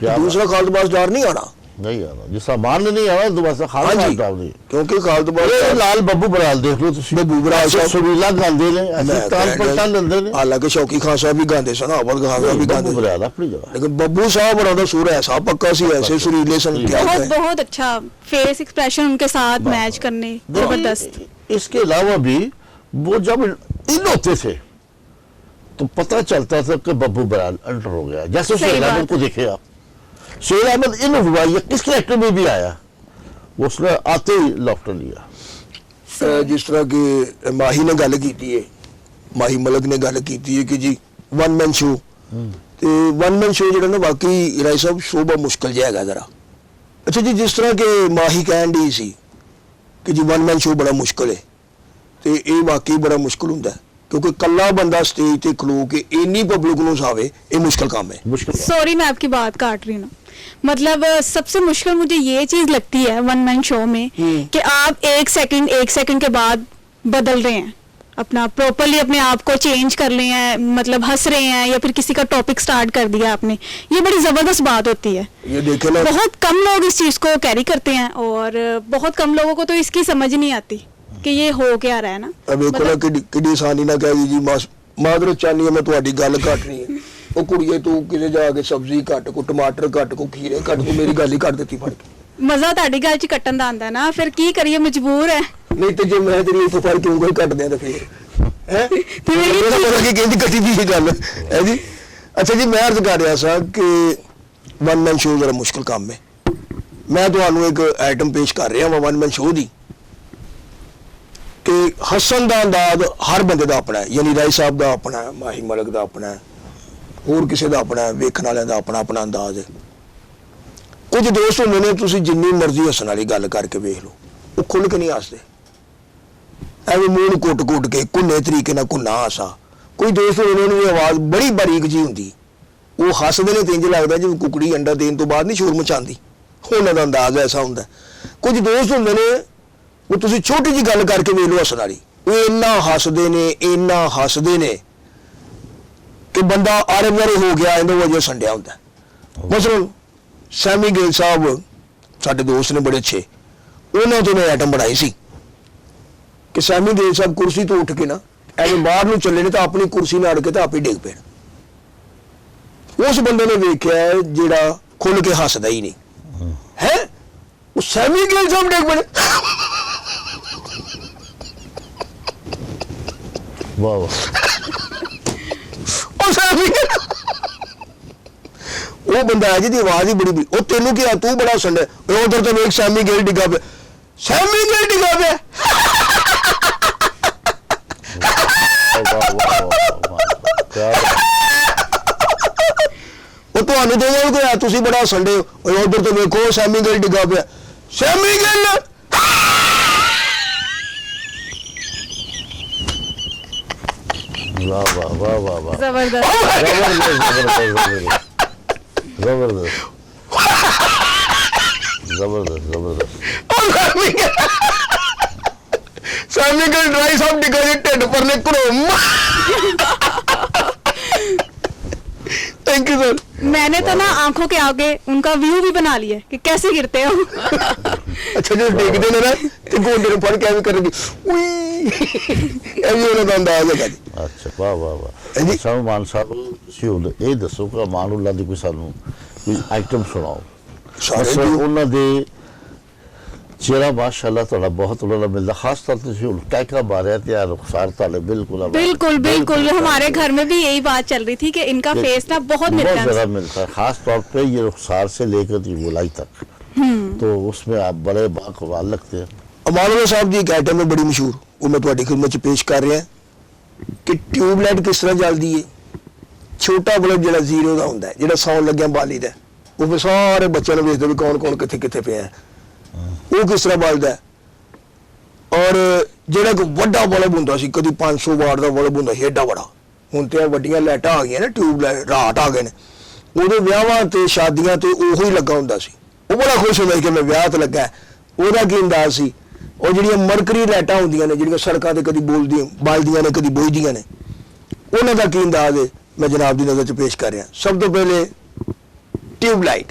क्या ਦੂਸਰਾ ਖਾਲਿਦ ਅब्बास ਡਾਰ ਨਹੀਂ ਆਣਾ। नहीं आना जिसका मान नहीं आना दोबारा खालिद हाँ जी। डार नहीं। ਕਿਉਂਕਿ ਖਾਲਿਦ ਇਹ ਅब्बास ਲਾਲ ਬੱਬੂ ਬਰਾਲ ਦੇਖ ਲਓ ਤੁਸੀਂ। ਬੱਬੂ ਬਰਾਲ ਸਾਹਿਬ ਸੁਰੀਲਾ ਗਾਉਂਦੇ ਨੇ, ਅਸੀਂ ਤਾਲ ਪਲਟਨ ਦਿੰਦੇ ਨੇ। ਹਾਲਾਂਕਿ ਸ਼ੌਕੀ ਖਾਨ ਸਾਹਿਬ ਵੀ ਗਾਉਂਦੇ ਸਨ, ਅਵਧ ਖਾਨ ਸਾਹਿਬ ਵੀ ਬੱਬੂ ਗਾਉਂਦੇ, ਬਰਾਲ ਆਪਣੀ ਜਗ੍ਹਾ। लेकिन बब्बू साहब और सुर ऐसा पक्का सी, ऐसे सुरीले सन। क्या बहुत होता है? बहुत अच्छा फेस एक्सप्रेशन उनके साथ मैच करने, जबरदस्त। इसके अलावा भी वो जब इन होते थे तो पता चलता था कि बब्बू बराल अंडर हो गया। जैसे सही शेर बात अहमद को देखे आप, शेर अहमद इन हुआ, या किस कैरेक्टर में भी आया, उसने आते ही लॉकडाउन लिया। जिस तरह की माही ने गल की है, माही मलक ने गल की है कि जी वन मैन शो, ਤੇ वन मैन शो ਜਿਹੜਾ ਨਾ ਵਾਕਈ ਰਾਏ ਸਾਹਿਬ ਸ਼ੋਭਾ ਮੁਸ਼ਕਲ ਜਿਹਾ ਹੈਗਾ ਜ਼ਰਾ। ਅੱਛਾ ਜੀ, ਜਿਸ ਤਰ੍ਹਾਂ ਕਿ ਮਾਹੀ ਕਹਿਣ ਦੀ ਸੀ ਕਿ ਜੀ वन मैन शो ਬੜਾ ਮੁਸ਼ਕਲ ਹੈ, ਤੇ ਇਹ ਵਾਕਈ ਬੜਾ ਮੁਸ਼ਕਲ ਹੁੰਦਾ ਹੈ, ਕਿਉਂਕਿ ਕੱਲਾ ਬੰਦਾ ਸਟੇਜ ਤੇ ਖਲੋ ਕੇ ਇੰਨੀ ਪਬਲਿਕ ਨੂੰ ਹਸਾਵੇ, ਇਹ ਮੁਸ਼ਕਲ ਕੰਮ ਹੈ। मुश्किल सॉरी मैं आपकी बात काट रही हूँ। मतलब सबसे मुश्किल मुझे ये चीज लगती है वन मैन शो में कि आप एक सेकंड के बाद बदल रहे हैं, अपना प्रॉपरली अपने आप को चेंज कर रहे हैं, मतलब हंस रहे हैं या फिर किसी का टॉपिक स्टार्ट कर दिया आपने। ये बड़ी जबरदस्त बात होती है। ये देखे ना, बहुत कम लोग इस चीज को कैरी करते हैं और बहुत कम लोगों को तो इसकी समझ नहीं आती कि ये हो क्या रहा है ना। अब ਵੇਖੋ ਨਾ ਕਿੱਡੀ ਆਸਾਨੀ ਨਾਲ ਕਹਿ ਜੀ ਮਾਦਰ ਚਾਹਨੀ ਮੈਂ ਤੁਹਾਡੀ ਗੱਲ ਕੱਟ ਰਹੀ ਹੈ, ਉਹ ਕੁੜੀਏ ਤੂੰ ਕਿਤੇ ਜਾ ਕੇ ਸਬਜ਼ੀ ਕੱਟ ਕੋ, ਟਮਾਟਰ ਕੱਟ ਕੋ, ਖੀਰੇ ਕੱਟ ਕੋ, ਮੇਰੀ ਗੱਲ ਹੀ ਕੱਟ ਦਿੱਤੀ ਫੜ ਕੇ। ਮਜ਼ਾ ਤੁਹਾਡੀ ਗੱਲ 'ਚ ਕੱਟਣ ਦਾ ਆਂਦਾ ਨਾ, ਫਿਰ ਕੀ ਕਰੀਏ, ਮਜਬੂਰ ਹੈ। ਨਹੀਂ ਤੇ ਜੇ ਮੈਂ ਤੇਰੀ ਇੱਥੋਂ ਫੜ ਕੇ ਉਂਗਲ ਕੱਟ ਦਿਆਂ ਤਾਂ ਫੇਰ ਹੈ ਤੇ ਮੇਰੀ ਮੇਰਾ ਪਤਾ ਕਿ ਕਹਿੰਦੀ ਕੱਟੀ ਦੀ ਗੱਲ ਹੈ ਜੀ। ਅੱਛਾ ਜੀ, ਮੈਂ ਅਰਜ਼ ਕਰ ਰਿਹਾ ਸਾਂ ਕਿ वन मैन शो ਜ਼ਰਾ ਮੁਸ਼ਕਲ ਕੰਮ ਹੈ। ਮੈਂ ਤੁਹਾਨੂੰ ਇੱਕ ਆਈਟਮ ਪੇਸ਼ ਕਰ ਰਿਹਾ ਹਾਂ वन मैन शो ਦੀ, ਕਿ ਹੱਸਣ ਦਾ ਅੰਦਾਜ਼ ਹਰ ਬੰਦੇ ਦਾ ਆਪਣਾ ਹੈ, ਯਾਨੀ ਰਾਏ ਸਾਹਿਬ ਦਾ ਆਪਣਾ ਹੈ, ਮਾਹੀ ਮਲਕ ਦਾ ਆਪਣਾ ਹੈ, ਹੋਰ ਕਿਸੇ ਦਾ ਆਪਣਾ ਹੈ, ਵੇਖਣ ਵਾਲਿਆਂ ਦਾ ਆਪਣਾ ਆਪਣਾ ਅੰਦਾਜ਼ ਹੈ। ਕੁਝ ਦੋਸਤ ਹੁੰਦੇ ਨੇ ਤੁਸੀਂ ਜਿੰਨੀ ਮਰਜ਼ੀ ਹੱਸਣ ਵਾਲੀ ਗੱਲ ਕਰਕੇ ਵੇਖ ਲਓ, ਉਹ ਖੁੱਲ ਕੇ ਨਹੀਂ ਹੱਸਦੇ, ਐਵੇਂ ਮੂੰਹ ਨੂੰ ਕੁੱਟ ਕੇ ਕੁੰਨੇ ਤਰੀਕੇ ਨਾਲ ਕੁੰਨਾ ਹਾਸਾ। ਕੋਈ ਦੋਸਤ ਉਹਨਾਂ ਦੀ ਆਵਾਜ਼ ਬੜੀ ਬਾਰੀਕ ਜੀ ਹੁੰਦੀ, ਉਹ ਹੱਸਦੇ ਨੇ ਤੇ ਇੰਜ ਲੱਗਦਾ ਜਿਵੇਂ ਕੁਕੜੀ ਅੰਡਾ ਦੇਣ ਤੋਂ ਬਾਅਦ ਨਹੀਂ ਸ਼ੋਰ ਮਚਾਉਂਦੀ, ਉਹਨਾਂ ਦਾ ਅੰਦਾਜ਼ ਐਸਾ ਹੁੰਦਾ। ਕੁਝ ਦੋਸਤ ਹੁੰਦੇ ਨੇ ਉਹ ਤੁਸੀਂ ਛੋਟੀ ਜੀ ਗੱਲ ਕਰਕੇ ਵੇਖ ਲਓ ਹੱਸਣ ਵਾਲੀ, ਉਹ ਇੰਨਾ ਹੱਸਦੇ ਨੇ ਕਿ ਬੰਦਾ ਆਰੇ ਵਾਰੇ ਹੋ ਗਿਆ, ਇਹਦੇ ਵਜੇ ਸੰਡਿਆ ਹੁੰਦਾ। ਮਸਲਨ ਸੈਮੀ ਗਿੱਲ ਸਾਹਿਬ ਸਾਡੇ ਦੋਸਤ ਨੇ ਬੜੇ ਅੱਛੇ, ਉਹਨਾਂ ਤੋਂ ਮੈਂ ਆਈਟਮ ਬਣਾਈ ਸੀ ਕਿ ਸੈਮੀ ਗਿੱਲ ਸਾਹਿਬ ਕੁਰਸੀ ਤੋਂ ਉੱਠ ਕੇ ਨਾ ਐਵੇਂ ਬਾਹਰ ਨੂੰ ਚੱਲੇ ਨੇ ਤਾਂ ਆਪਣੀ ਕੁਰਸੀ ਨਾਲ ਅੜ ਕੇ ਤਾਂ ਆਪੇ ਡਿੱਗ ਪੈਣ। ਉਸ ਬੰਦੇ ਨੇ ਵੇਖਿਆ ਜਿਹੜਾ ਖੁੱਲ ਕੇ ਹੱਸਦਾ ਹੀ ਨਹੀਂ ਹੈ, ਉਹ ਸੈਮੀ ਗਿੱਲ ਸਾਹਿਬ ਡਿੱਗ ਪਏ। ਵਾਹ ਵਾਹ, ਉਹ ਸੈਮੀ ਉਹ ਬੰਦਾ ਹੈ ਜਿਹਦੀ ਆਵਾਜ਼ ਹੀ ਬੜੀ, ਉਹ ਤੈਨੂੰ ਕੀ ਆ ਤੂੰ ਬੜਾ ਸੰਡੇ, ਉਧਰ ਤੋਂ ਵੇਖ ਸੈਮੀ ਗਿੱਲ ਡਿੱਗਾ ਪਿਆ, ਸੈਮੀ ਗਿੱਲ ਡਿੱਗਾ ਪਿਆ। ਉਹ ਤੁਹਾਨੂੰ ਦੋਵਾਂ ਨੂੰ ਕਿਹਾ ਤੁਸੀਂ ਬੜਾ ਸੰਡੇ, ਉਧਰ ਤੋਂ ਵੇਖੋ ਸੈਮੀ ਗਿੱਲ ਡਿੱਗਾ ਪਿਆ, ਸੈਮੀ ਗਿੱਲ। ਵਾਹ ਵਾਹ ਵਾਹ ਵਾਹ ਵਾਹ, जबरदस्त। जबरदस्त जबरदस्त जबरदस्त। सैमी गिल ड्राई साहब डिगा जी ढिड पर ने घड़ोम। Thank you sir. मैंने तो ना आंखों के आगे उनका व्यू भी बना लिया कि कैसे गिरते हो। अच्छा जो देखते हैं ना तो गोंडे ने फड़ के ऐसे करेंगे, उई ऐसे ਉਹਨਾਂ ਦਾ ਅੰਦਾਜ਼ ਹੈਗਾ ਜੀ। ਅੱਛਾ ਵਾਹ ਵਾਹ ਵਾਹ। ਸਾਨੂੰ ਮਾਨ ਸਾਹਿਬ ਤੁਸੀਂ ਹੁਣ ਇਹ ਦੱਸੋ ਕਿ ਮਾਨੂਲਾ ਦੀ ਕੋਈ ਸਾਨੂੰ ਕੋਈ ਆਈਟਮ ਸੁਣਾਓ। ਸਾਰੇ ਉਹਨਾਂ ਦੇ ਚਿਹਰਾ ਮਾਸ਼ਾਅੱਲਾ ਤੁਹਾਡਾ ਬਹੁਤ ਉਹਨਾਂ ਦਾ ਮਿਲਦਾ, ਖਾਸ ਤੌਰ ਤੇ ਤੁਸੀਂ ਹੁਣ ਕਹਿ ਮਾਰਿਆ ਤੇ ਆ ਰੁਖਸਾਰ ਤੁਹਾਡੇ ਬਿਲकुल बिल्कुल हमारे घर में भी यही बात चल रही थी कि इनका फेस ना बहुत मिलता है, ज़्यादा मिलता है, खास तौर पे ये रुखसार से लेकर गोलाई तक, तो उसमें आप बड़े बाकमाल लगते हैं। अमानुल्लाह साहब जी एक आइटम है बड़ी मशहूर, वो मैं ਤੁਹਾਡੀ ਖidmat ਚ पेश कर रहा कि ट्यूबलाइट किस तरह जलती है। छोटा बल्ब ਜਿਹੜਾ ਜ਼ੀਰੋ ਦਾ ਹੁੰਦਾ ਹੈ, ਜਿਹੜਾ ਸੌਣ ਲੱਗਿਆ ਬਾਲੀ ਦਾ, ਉਹ ਫਿਰ ਸਾਰੇ ਬੱਚਿਆਂ ਨੂੰ ਵੇਖਦੇ ਵੀ ਕੌਣ ਕੌਣ ਕਿੱਥੇ ਕਿੱਥੇ ਪਿਆ ਹੈ, ਉਹ ਕਿਸ ਤਰ੍ਹਾਂ ਬਲਦਾ ਹੈ। ਔਰ ਜਿਹੜਾ ਕੋ ਵੱਡਾ ਬਲਬ ਹੁੰਦਾ ਸੀ, ਕਦੀ 500 ਵਾਟ ਦਾ ਬਲਬ ਹੁੰਦਾ ਸੀ ਏਡਾ ਬੜਾ, ਹੁਣ ਤੇ ਵੱਡੀਆਂ ਲਾਈਟਾਂ ਆ ਗਈਆਂ ਨੇ, ਟਿਊਬਲਾਈਟ ਰਾਟ ਆ ਗਏ ਨੇ, ਉਹਦੇ ਵਿਆਹਾਂ ਤੇ ਸ਼ਾਦੀਆਂ ਤੇ ਉਹੀ ਲੱਗਾ ਹੁੰਦਾ ਸੀ। ਉਹ ਬੜਾ ਖੁਸ਼ ਹੁੰਦਾ ਸੀ ਕਿ ਮੈਂ ਵਿਆਹ ਤੇ ਲੱਗਾ। ਉਹਦਾ ਕੀ ਅੰਦਾਜ਼ ਸੀ, ਉਹ ਜਿਹੜੀਆਂ ਮਰਕਰੀ ਲਾਈਟਾਂ ਹੁੰਦੀਆਂ ਨੇ ਜਿਹੜੀਆਂ ਸੜਕਾਂ ਤੇ ਕਦੀ ਬਲਦੀਆਂ ਨੇ ਕਦੀ ਬੁਝਦੀਆਂ ਨੇ, ਉਹਨਾਂ ਦਾ ਕੀ ਅੰਦਾਜ਼ ਹੈ ਮੈਂ ਜਨਾਬ ਦੀ ਨਜ਼ਰ 'ਚ ਪੇਸ਼ ਕਰ ਰਿਹਾ। ਸਭ ਤੋਂ ਪਹਿਲੇ ट्यूबलाइट।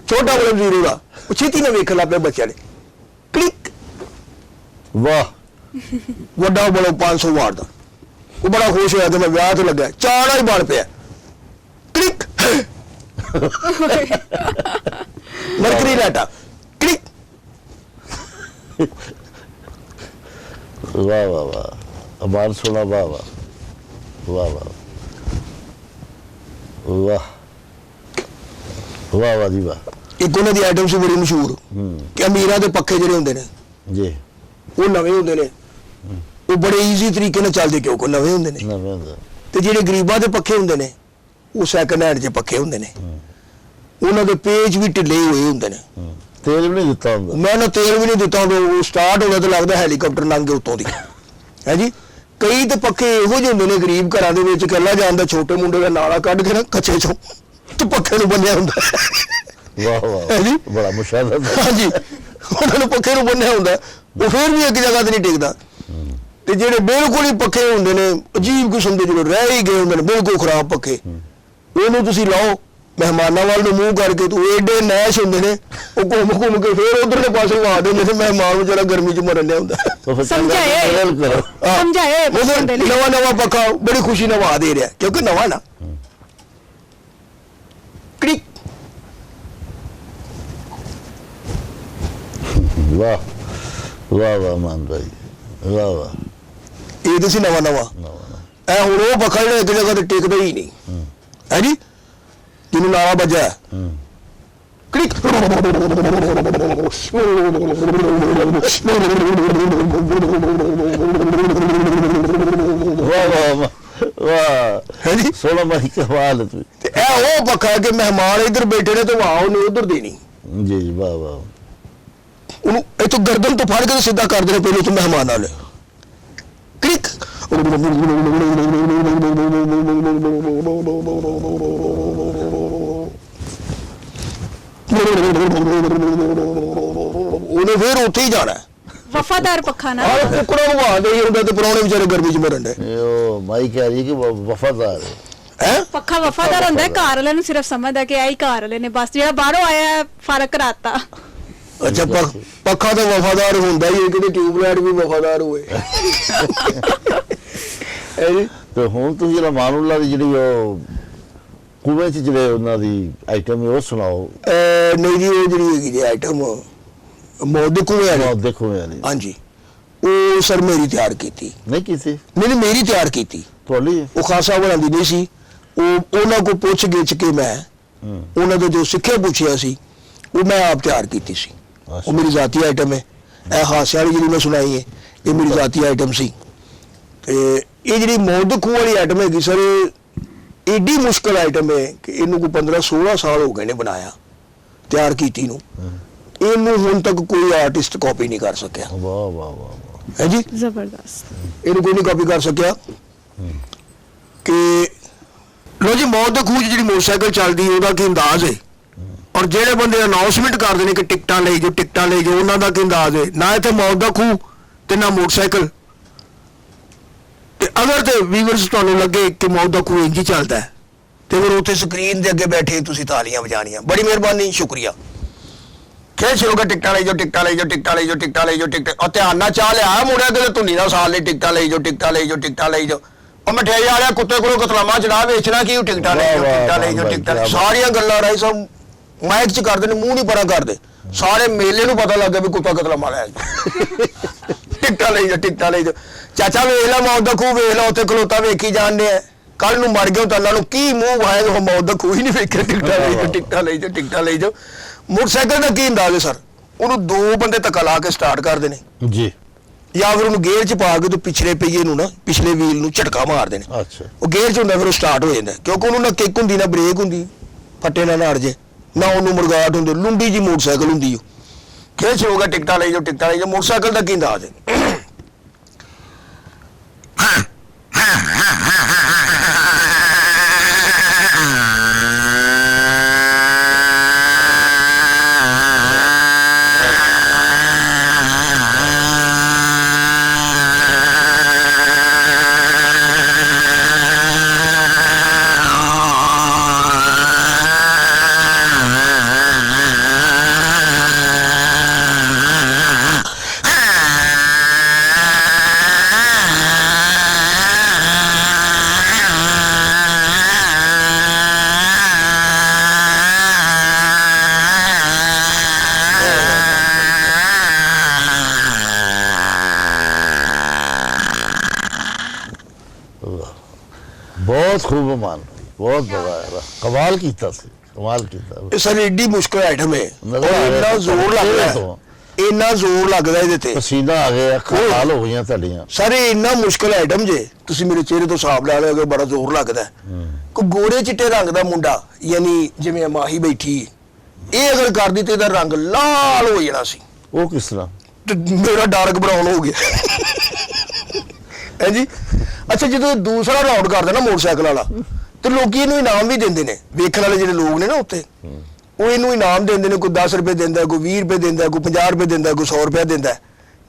छोटा बल्ब जीरो का छेती ने वेख ला पे बच्चे ने क्लिक, वाह। वड्डा बल्ब 500 वाट का, वो बड़ा खुश होया कि मैं ब्याह तो लगा, चारा ही बल पे क्लिक। मरकरी लाइटा क्लिक। वाह वाह वाह, अमान सुना, वाह वाह वाह वाह वाह वाह वाह जी वाह। एक उन्होंने दी आइटम सी बड़ी मशहूर कि अमीरां दे पक्खे जिहड़े हुंदे ने जी, वो नवे हुंदे ने, वो बड़े ईजी तरीके नाल चलदे क्योंकि नवे हुंदे ने, नवे हुंदे ते जिहड़े गरीबां दे पक्खे हुंदे ने वो सैकंड हैंड जे पक्खे हुंदे ने, उन्हां दे पेज भी ढिले होए हुंदे ने, तेल भी नहीं दिता हुंदा। मैं ना तेल भी नहीं दिता हुंदा, वो स्टार्ट होना तो लगदा हैलीकाप्टर लंघ के उत्तों दी है जी। कई तो पक्के इहो ਜਿਹੇ ਹੁੰਦੇ ਨੇ गरीब घरां दे विच कहला ਜਾਂਦਾ छोटे मुंडे दा नाला ਕੱਢ के ना कच्चे चों तो पक्के ਨੂੰ ਬੰਨਿਆ ਹੁੰਦਾ। वाह वाह जी बड़ा मुशाहदा। हाँ जी, ਉਹਨਾਂ ਨੂੰ ਪੱਖੇ ਨੂੰ ਬੰਨਿਆ ਹੁੰਦਾ, ਉਹ ਫਿਰ ਵੀ ਇੱਕ ਜਗ੍ਹਾ ਤੇ ਨਹੀਂ ਟਿਕਦਾ। ਤੇ ਜਿਹੜੇ ਬਿਲਕੁਲ ਹੀ ਪੱਕੇ ਹੁੰਦੇ ਨੇ ਅਜੀਬ ਕਿਸਮ ਦੇ ਜਿਹੜੇ ਰਹਿ ਹੀ ਗਏ ਹੁੰਦੇ ਨੇ ਬਿਲਕੁਲ ਖਰਾਬ ਪੱਕੇ, ਉਹਨੂੰ ਤੁਸੀਂ ਲਾਓ ਮਹਿਮਾਨਾਂ ਵੱਲ ਨੂੰ ਮੂੰਹ ਕਰਕੇ, ਤੂੰ ਏਡੇ ਨੈਸ਼ ਹੁੰਦੇ ਨੇ, ਉਹ ਘੁੰਮ ਘੁੰਮ ਕੇ ਫਿਰ ਉਧਰਲੇ ਪਾਸੇ ਲਾ ਦਿੰਦੇ ਨੇ, ਮਹਿਮਾਨ ਵਿਚਾਰਾ ਗਰਮੀ ਚ ਮਰਨ ਲਿਆ ਹੁੰਦਾ। समझाए ਨਵਾਂ ਨਵਾਂ ਪੱਖਾ ਬੜੀ ਖੁਸ਼ੀ ਨਾਲ ਹਵਾ ਦੇ ਰਿਹਾ ਕਿਉਂਕਿ ਨਵਾਂ ਨਾ ਕਲਿਕ। वाह वाह वाह मान भाई, वाह वाह। ਇਹ ਤਾਂ ਸੀ ਨਵਾਂ ਨਵਾਂ। ਐ ਹੁਣ ਉਹ ਪੱਖਾ ਜਿਹੜਾ ਇੱਕ ਜਗ੍ਹਾ ਤੇ ਟਿਕਦਾ ਹੀ ਨਹੀਂ ਹੈ ਜੀ, ਜਿਹਨੂੰ ਨਾਲਾ ਵੱਜਾ क्लिक वाह वाह वाह है जी। सोना भाई कमाल है तू। ते ए वो पक्का है कि मेहमान इधर बैठे ने तो वाह उन्हें उधर देनी जी जी वाह वाह ਉਹਨੂੰ ਇੱਥੋਂ ਗਰਦਨ ਤੋਂ ਫੜ ਕੇ ਸਿੱਧਾ ਕਰ ਦੇਣਾ ਪਹਿਲੇ ਤੋਂ ਮਹਿਮਾਨ ਨਾਲ ਕਲਿੱਕ ਉਹਨੇ ਫਿਰ ਉੱਥੇ ਹੀ ਜਾਣਾ वफादार पखा ना ਆਹ ਕੁੱਕੜਾ ਨੂੰ ਆਦੇ ਹੀ ਹੁੰਦਾ ਤੇ ਪਰੌਣੇ ਵਿਚਾਰੇ ਗਰਮੀ 'ਚ ਮਰਨ ਡੇ यो माई कह रही है कि वो वफादार है। ਹੈ ਪੱਖਾ ਵਫਾਦਾਰ ਹੁੰਦਾ ਹੈ, ਘਰ ਵਾਲਿਆਂ ਨੂੰ ਸਿਰਫ ਸਮਝਦਾ ਕਿ ਆਹੀ ਘਰ ਵਾਲੇ ਨੇ, ਬਸ ਜਿਹੜਾ ਬਾਹਰੋਂ ਆਇਆ ਹੈ, ਫਰਕ ਕਰਾਤਾ। ਅੱਛਾ ਪੱਖਾ ਤਾਂ ਵਫਾਦਾਰ ਹੁੰਦਾ ਹੀ ਹੈ ਕਿ ਟਿਊਬਲਾਈਟ ਵੀ ਵਫਾਦਾਰ ਹੋਏ ਹੈ ਜੀ। ਤੇ ਹੁਣ ਤੁਸੀਂ ਜਿਹੜਾ ਮਾਨੂਲਾ ਦੀ ਜਿਹੜੀ ਉਹ ਕੁਵੇਂ 'ਚ ਜਿਹੜੇ ਉਹਨਾਂ ਦੀ ਆਈਟਮ ਹੈ ਉਹ ਸੁਣਾਓ। ਨਹੀਂ ਜੀ ਉਹ ਜਿਹੜੀ ਹੈਗੀ ਜੀ ਆਈਟਮ ਮੌਤ ਦੇ ਕੂਏ ਵਾਲੀ ਦੇਖੋ ਯਾਨੀ ਹਾਂਜੀ ਉਹ ਸਰ ਮੇਰੀ ਤਿਆਰ ਕੀਤੀ ਨਹੀਂ ਕੀਤੀ ਨਹੀਂ ਮੇਰੀ ਤਿਆਰ ਕੀਤੀ ਤੁਹਾਡੀ ਉਹ ਖਾਸਾ ਬਣਾਉਂਦੀ ਨਹੀਂ ਸੀ ਉਹ ਉਹਨਾਂ ਕੋ ਪੁੱਛ ਗਿੱਛ ਕੇ ਮੈਂ ਉਹਨਾਂ ਦੇ ਜੋ ਸਿੱਖਿਆ ਪੁੱਛਿਆ ਸੀ ਉਹ ਮੈਂ ਆਪ ਤਿਆਰ ਕੀਤੀ ਸੀ ਉਹ ਮੇਰੀ ਜ਼ਾਤੀ ਆਈਟਮ ਹੈ ਇਹ ਹਾਸਿਆਂ ਵਾਲੀ ਜਿਹੜੀ ਮੈਂ ਸੁਣਾਈ ਹੈ ਇਹ ਮੇਰੀ ਜ਼ਾਤੀ ਆਈਟਮ ਸੀ ਤੇ ਇਹ ਜਿਹੜੀ ਮੌਤ ਦੇ ਖੂਹ ਵਾਲੀ ਆਈਟਮ ਹੈਗੀ ਸਰ ਏਡੀ ਮੁਸ਼ਕਲ ਆਈਟਮ ਹੈ ਕਿ ਇਹਨੂੰ ਕੋਈ 15-16 ਸਾਲ ਹੋ ਗਏ ਨੇ ਬਣਾਇਆ ਤਿਆਰ ਕੀਤੀ ਨੂੰ ਇਹਨੂੰ ਹੁਣ ਤੱਕ ਕੋਈ ਆਰਟਿਸਟ ਕਾਪੀ ਨਹੀਂ ਕਰ ਸਕਿਆ ਵਾਹ ਵਾਹ ਵਾਹ ਹੈ ਜੀ ਜ਼ਬਰਦਸਤ। ਇਹਨੂੰ ਕੋਈ ਨਹੀਂ ਕਾਪੀ ਕਰ ਸਕਿਆ ਕਿ ਲੋ ਜੀ ਮੌਤ ਦੇ ਖੂਹ 'ਚ ਜਿਹੜੀ ਮੋਟਰਸਾਈਕਲ ਚੱਲਦੀ ਉਹਦਾ ਕੀ ਅੰਦਾਜ਼ ਹੈ ਔਰ ਜਿਹੜੇ ਬੰਦੇ ਅਨਾਉਂਸਮੈਂਟ ਕਰਦੇ ਨੇ ਕਿ ਟਿਕਟਾਂ ਲਈ ਜੋ ਉਹਨਾਂ ਦਾ ਕੀ ਅੰਦਾਜ਼ ਹੈ ਨਾ ਇੱਥੇ ਮੌਤ ਦਾ ਖੂਹ ਤੇ ਨਾ ਮੋਟਰਸਾਈਕਲ ਤੇ ਅਗਰ ਤੇ ਵੀਵਰਸ ਤੁਹਾਨੂੰ ਲੱਗੇ ਕਿ ਮੌਤ ਦਾ ਖੂਹ ਇੰਜ ਹੀ ਚੱਲਦਾ ਹੈ ਤੇ ਫਿਰ ਉੱਥੇ ਸਕਰੀਨ ਦੇ ਅੱਗੇ ਬੈਠੇ ਤੁਸੀਂ ਤਾਲੀਆਂ ਵਜਾਣੀਆਂ ਬੜੀ ਮਿਹਰਬਾਨੀ ਸ਼ੁਕਰੀਆ ਖੇਡ ਸ਼ੁਰੂ ਟਿਕਟਾਂ ਲਈ ਜੋ ਧਿਆਨ ਨਾਲ ਚਾਹ ਲਿਆ ਮੁੜਿਆ ਕਿ ਧੁੰਨੀ ਦਾ ਸਾਲ ਲਈ ਟਿਕਟਾਂ ਲਈ ਜੋ ਉਹ ਮਠਿਆਈ ਵਾਲਿਆ ਕੁੱਤੇ ਕੋਲੋਂ ਕਤਲਾਮਾ ਚੜਾ ਵੇਚਣਾ ਕੀ ਉਹ ਟਿਕਟਾਂ ਲਈ ਜੋ ਸਾਰੀਆਂ ਗੱਲਾਂ ਰਾਈ ਸਭ ਮਾਈਕ 'ਚ ਕਰਦੇ ਨੇ ਮੂੰਹ ਨਹੀਂ ਪਰਾਂ ਕਰਦੇ ਸਾਰੇ ਮੇਲੇ ਨੂੰ ਪਤਾ ਲੱਗ ਗਿਆ ਵੀ ਕੁੱਤਾ ਕਤਲਾਮਾ ਲਿਆ ਟਿਕਟਾਂ ਲਈ ਜੋ ਚਾਚਾ ਵੇਖ ਲਾ ਮੌਤ ਦਾ ਖੂਹ ਵੇਖ ਲਾ ਉੱਥੇ ਖਲੋਤਾ ਵੇਖੀ ਜਾਣਦੇ ਆ ਕੱਲ ਨੂੰ ਮਰ ਗਿਆ ਤਾਂ ਉਹਨਾਂ ਨੂੰ ਕੀ ਮੂੰਹ ਵਾਏਗਾ ਉਹ ਮੌਤ ਦਾ ਖੂਹ ਹੀ ਨਹੀਂ ਵੇਖਿਆ ਟਿਕਟਾਂ ਲਈ ਜੋ ਮੋਟਰਸਾਈਕਲ ਦਾ ਕੀ ਅੰਦਾਜ਼ ਹੈ ਸਰ ਉਹਨੂੰ ਦੋ ਬੰਦੇ ਧੱਕਾ ਲਾ ਕੇ ਸਟਾਰਟ ਕਰਦੇ ਨੇ ਜੀ ਜਾਂ ਫਿਰ ਉਹਨੂੰ ਗੇਅਰ 'ਚ ਪਾ ਕੇ ਤੇ ਪਿਛਲੇ ਪਹੀਏ ਨੂੰ ਨਾ ਪਿਛਲੇ ਵੀਲ ਨੂੰ ਝਟਕਾ ਮਾਰਦੇ ਨੇ ਅੱਛਾ ਉਹ ਗੇਅਰ 'ਚ ਹੁੰਦਾ ਫਿਰ ਉਹ ਸਟਾਰਟ ਹੋ ਜਾਂਦਾ ਕਿਉਂਕਿ ਉਹਨੂੰ ਨਾ ਕਿੱਕ ਹੁੰਦੀ ਨਾ ਬ੍ਰੇਕ ਹੁੰਦੀ ਫੱਟੇ ਨਾਲ ਅੜ ਜੇ ਨਾ ਉਹਨੂੰ ਮੁਰਗਾਟ ਹੁੰਦੇ ਲੁੰਡੀ ਜੀ ਮੋਟਰਸਾਈਕਲ ਹੁੰਦੀ ਉਹ ਖੇਡ ਸ਼ੁਰੂ ਹੋਗਾ ਟਿਕਟਾਂ ਲਈ ਜੋ ਮੋਟਰਸਾਈਕਲ ਦਾ ਕੀ ਅੰਦਾਜ਼ ਹੈ बहुत खूब मान बहुत बड़ा कमाल कीता सी कमाल कीता ਇਹ ਸਰ ਏਡੀ ਮੁਸ਼ਕਲ ਆਈਟਮ ਹੈ ਨਜ਼ਰ ਆ ਰਿਹਾ ਇੰਨਾ ਜ਼ੋਰ ਲੱਗਦਾ ਹੈ ਤੋਂ। ਇੰਨਾ ਜ਼ੋਰ ਲੱਗਦਾ ਇਹਦੇ ਤੇ पसीना आ गया ਅੱਖਾਂ ਲਾਲ ਹੋ ਗਈਆਂ ਤੁਹਾਡੀਆਂ ਸਰ ਇਹ ਇੰਨਾ ਮੁਸ਼ਕਲ ਆਈਟਮ ਜੇ ਤੁਸੀਂ ਮੇਰੇ ਚਿਹਰੇ ਤੋਂ ਹਿਸਾਬ ਲਾ ਲਿਓ ਬੜਾ ਜ਼ੋਰ ਲੱਗਦਾ ਕੋ ਗੋਰੇ ਚਿੱਟੇ ਰੰਗ ਦਾ ਮੁੰਡਾ ਯਾਨੀ ਜਿਵੇਂ ਮਾਹੀ ਬੈਠੀ ਇਹ ਅਗਰ ਕਰਦੀ ਤੇ ਇਹਦਾ ਰੰਗ ਲਾਲ ਹੋ ਜਾਣਾ ਸੀ ਉਹ ਕਿਸ ਤਰ੍ਹਾਂ ਤੇ ਮੇਰਾ ਡਾਰਕ ਬਰਾਊਨ ਹੋ ਗਿਆ ਹੈ ਜੀ ਅੱਛਾ ਜਦੋਂ ਦੂਸਰਾ ਰਾਉਂਡ ਕਰਦਾ ਨਾ ਮੋਟਰਸਾਈਕਲ ਵਾਲਾ ਤੇ ਲੋਕੀ ਇਹਨੂੰ ਇਨਾਮ ਵੀ ਦਿੰਦੇ ਨੇ ਵੇਖਣ ਵਾਲੇ ਜਿਹੜੇ ਲੋਕ ਨੇ ਨਾ ਉੱਤੇ ਉਹ ਇਹਨੂੰ ਇਨਾਮ ਦਿੰਦੇ ਨੇ ਕੋਈ 10 ਰੁਪਏ ਦਿੰਦਾ ਕੋਈ 20 ਰੁਪਏ ਦਿੰਦਾ ਕੋਈ 50 ਰੁਪਏ ਦਿੰਦਾ ਕੋਈ 100 ਰੁਪਏ ਦਿੰਦਾ